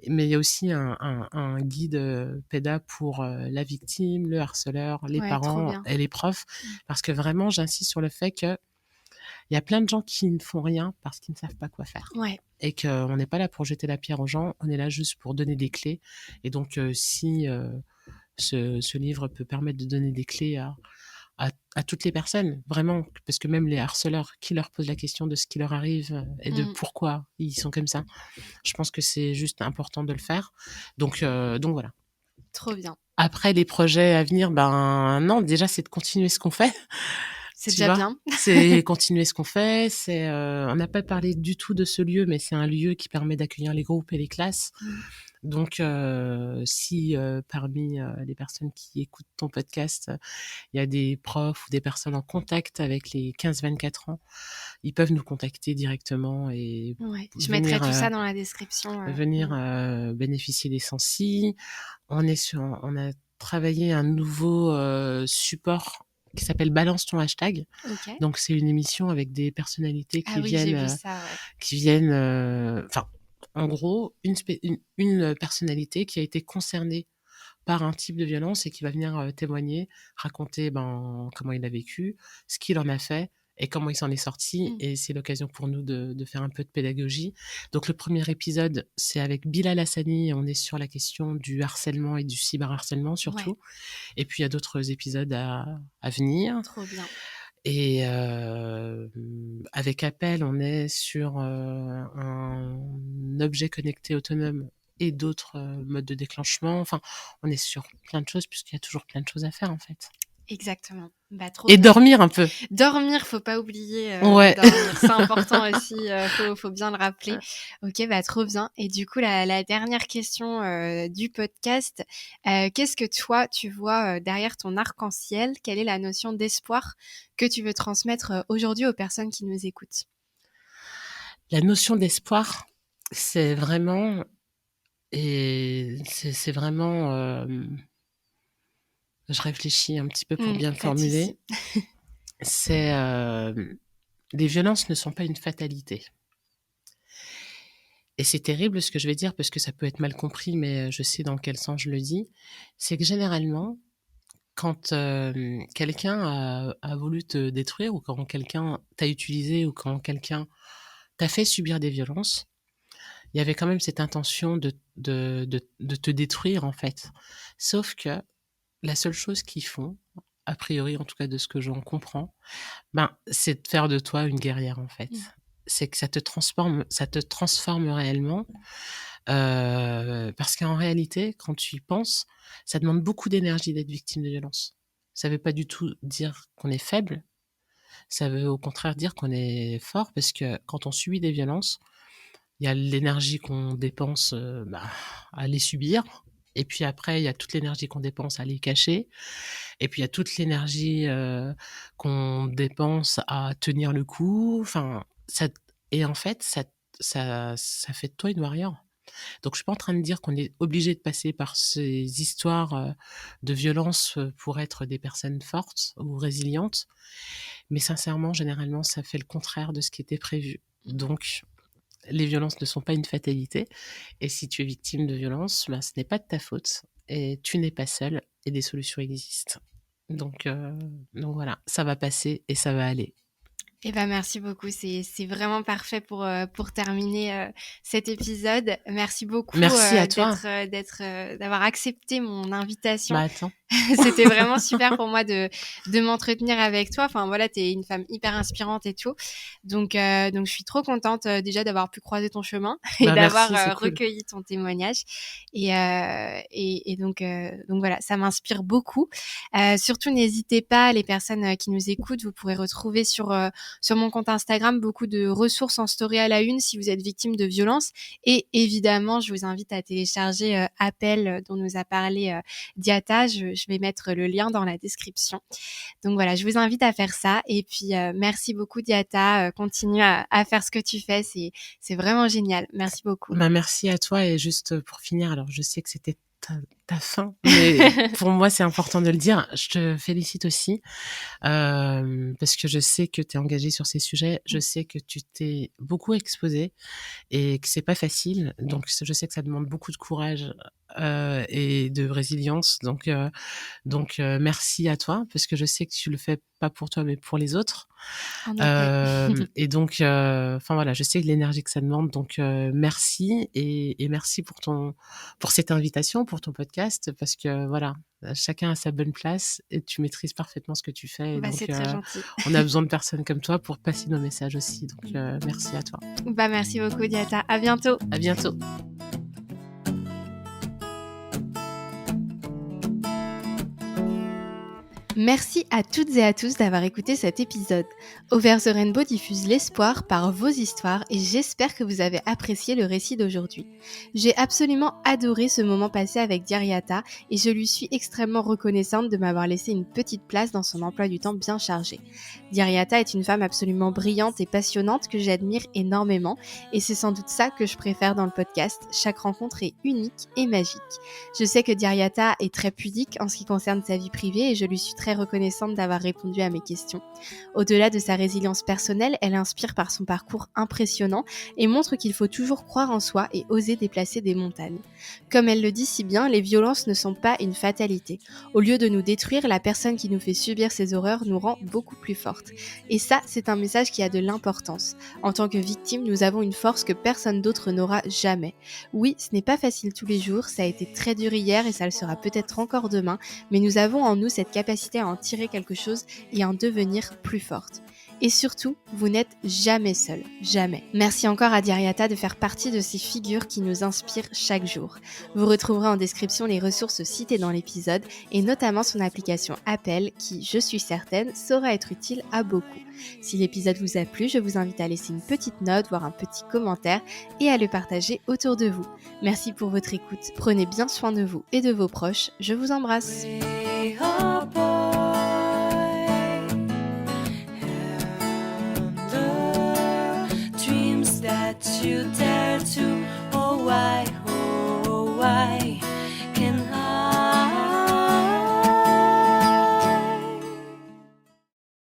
mais il y a aussi un guide, pédagogue pour, la victime, le harceleur, les Ouais, trop parents bien. et les profs. Mmh. Parce que vraiment, j'insiste sur le fait qu'il y a plein de gens qui ne font rien parce qu'ils ne savent pas quoi faire Ouais, et qu'on n'est pas là pour jeter la pierre aux gens, on est là juste pour donner des clés et donc si, ce livre peut permettre de donner des clés à toutes les personnes, vraiment, parce que même les harceleurs qui leur posent la question de ce qui leur arrive et de mmh, pourquoi ils sont comme ça, je pense que c'est juste important de le faire. Donc voilà. trop bien. Après les projets à venir, ben non, déjà c'est de continuer ce qu'on fait, C'est tu déjà vois? bien. C'est continuer ce qu'on fait, on n'a pas parlé du tout de ce lieu, mais c'est un lieu qui permet d'accueillir les groupes et les classes. Mmh. Donc si, parmi, les personnes qui écoutent ton podcast, il y a des profs ou des personnes en contact avec les 15-24 ans, ils peuvent nous contacter directement et Ouais, je mettrai venir, tout ça dans la description, venir, mmh. bénéficier des sensi. On a travaillé un nouveau, support qui s'appelle «Balance ton hashtag». OK. Donc c'est une émission avec des personnalités Ah oui, j'ai vu ça, ouais. enfin, en gros, une personnalité qui a été concernée par un type de violence et qui va venir, témoigner, raconter, ben, comment il a vécu, ce qu'il en a fait et comment il s'en est sorti Mmh. et c'est l'occasion pour nous de faire un peu de pédagogie. Donc le premier épisode, c'est avec Bilal Hassani et on est sur la question du harcèlement et du cyberharcèlement Ouais, surtout et puis il y a d'autres épisodes à venir trop bien. et avec Appel, on est sur, un objet connecté autonome et d'autres, modes de déclenchement. Enfin, on est sur plein de choses puisqu'il y a toujours plein de choses à faire, en fait. Exactement. Bah, trop Et bien. dormir un peu. Dormir, faut pas oublier Ouais. de dormir. C'est important aussi, faut bien le rappeler. Ok, bah trop bien. Et du coup, la dernière question du podcast, qu'est-ce que toi, tu vois derrière ton arc-en-ciel? Quelle est la notion d'espoir que tu veux transmettre aujourd'hui aux personnes qui nous écoutent? La notion d'espoir, c'est vraiment... Et c'est vraiment... je réfléchis un petit peu pour bien le Pas de souci. formuler. C'est... les violences ne sont pas une fatalité. Et c'est terrible ce que je vais dire parce que ça peut être mal compris, mais je sais dans quel sens je le dis. C'est que généralement, quand quelqu'un a voulu te détruire ou quand quelqu'un t'a utilisé ou quand quelqu'un t'a fait subir des violences, il y avait quand même cette intention de te détruire en fait. Sauf que la seule chose qu'ils font, a priori en tout cas de ce que j'en comprends, c'est de faire de toi une guerrière en fait. C'est que ça te transforme réellement. Parce qu'en réalité, quand tu y penses, ça demande beaucoup d'énergie d'être victime de violence. Ça veut pas du tout dire qu'on est faible. Ça veut au contraire dire qu'on est fort parce que quand on subit des violences, il y a l'énergie qu'on dépense à les subir. Et puis après, il y a toute l'énergie qu'on dépense à les cacher. Et puis il y a toute l'énergie qu'on dépense à tenir le coup. Enfin, et en fait, ça fait de toi une warrior. Donc je suis pas en train de dire qu'on est obligé de passer par ces histoires de violence pour être des personnes fortes ou résilientes. Mais sincèrement, généralement, ça fait le contraire de ce qui était prévu. Donc, les violences ne sont pas une fatalité. Et si tu es victime de violences, ce n'est pas de ta faute. Et tu n'es pas seul et des solutions existent. Donc voilà, ça va passer et ça va aller. Eh ben, merci beaucoup. C'est vraiment parfait pour terminer cet épisode. Merci beaucoup Merci à toi. d'avoir accepté mon invitation. Attends. C'était vraiment super pour moi de m'entretenir avec toi. Enfin voilà, t'es une femme hyper inspirante et tout. Donc je suis trop contente déjà d'avoir pu croiser ton chemin et d'avoir merci, c'est cool. recueilli ton témoignage. Et donc voilà, ça m'inspire beaucoup. Surtout n'hésitez pas, les personnes qui nous écoutent, vous pourrez retrouver sur mon compte Instagram beaucoup de ressources en story à la une si vous êtes victime de violence. Et évidemment, je vous invite à télécharger Appel dont nous a parlé Diata. Je vais mettre le lien dans la description. Donc voilà, je vous invite à faire ça. Et puis, merci beaucoup Diata. Continue à faire ce que tu fais. C'est vraiment génial. Merci beaucoup. Merci à toi. Et juste pour finir, alors je sais que c'était ta fin, mais pour moi c'est important de le dire. Je te félicite aussi parce que je sais que tu es engagée sur ces sujets. Je sais que tu t'es beaucoup exposée et que c'est pas facile. Donc je sais que ça demande beaucoup de courage et de résilience. Donc merci à toi parce que je sais que tu le fais pas pour toi mais pour les autres. Et donc voilà, je sais l'énergie que ça demande. Donc merci et merci pour cette invitation, pour ton podcast, parce que voilà, chacun a sa bonne place et tu maîtrises parfaitement ce que tu fais. Et donc c'est très gentil. on a besoin de personnes comme toi pour passer nos messages aussi. Donc merci à toi. Merci beaucoup Diata. À bientôt. À bientôt. Merci à toutes et à tous d'avoir écouté cet épisode. Over the Rainbow diffuse l'espoir par vos histoires et j'espère que vous avez apprécié le récit d'aujourd'hui. J'ai absolument adoré ce moment passé avec Diariata et je lui suis extrêmement reconnaissante de m'avoir laissé une petite place dans son emploi du temps bien chargé. Diariata est une femme absolument brillante et passionnante que j'admire énormément et c'est sans doute ça que je préfère dans le podcast. Chaque rencontre est unique et magique. Je sais que Diariata est très pudique en ce qui concerne sa vie privée et je lui suis très reconnaissante d'avoir répondu à mes questions. Au-delà de sa résilience personnelle, elle inspire par son parcours impressionnant et montre qu'il faut toujours croire en soi et oser déplacer des montagnes. Comme elle le dit si bien, les violences ne sont pas une fatalité. Au lieu de nous détruire, la personne qui nous fait subir ces horreurs nous rend beaucoup plus fortes. Et ça, c'est un message qui a de l'importance. En tant que victime, nous avons une force que personne d'autre n'aura jamais. Oui, ce n'est pas facile tous les jours, ça a été très dur hier et ça le sera peut-être encore demain, mais nous avons en nous cette capacité à en tirer quelque chose et à en devenir plus forte. Et surtout, vous n'êtes jamais seul, jamais. Merci encore à Diariata de faire partie de ces figures qui nous inspirent chaque jour. Vous retrouverez en description les ressources citées dans l'épisode et notamment son application Appel qui, je suis certaine, saura être utile à beaucoup. Si l'épisode vous a plu, je vous invite à laisser une petite note, voire un petit commentaire et à le partager autour de vous. Merci pour votre écoute. Prenez bien soin de vous et de vos proches. Je vous embrasse.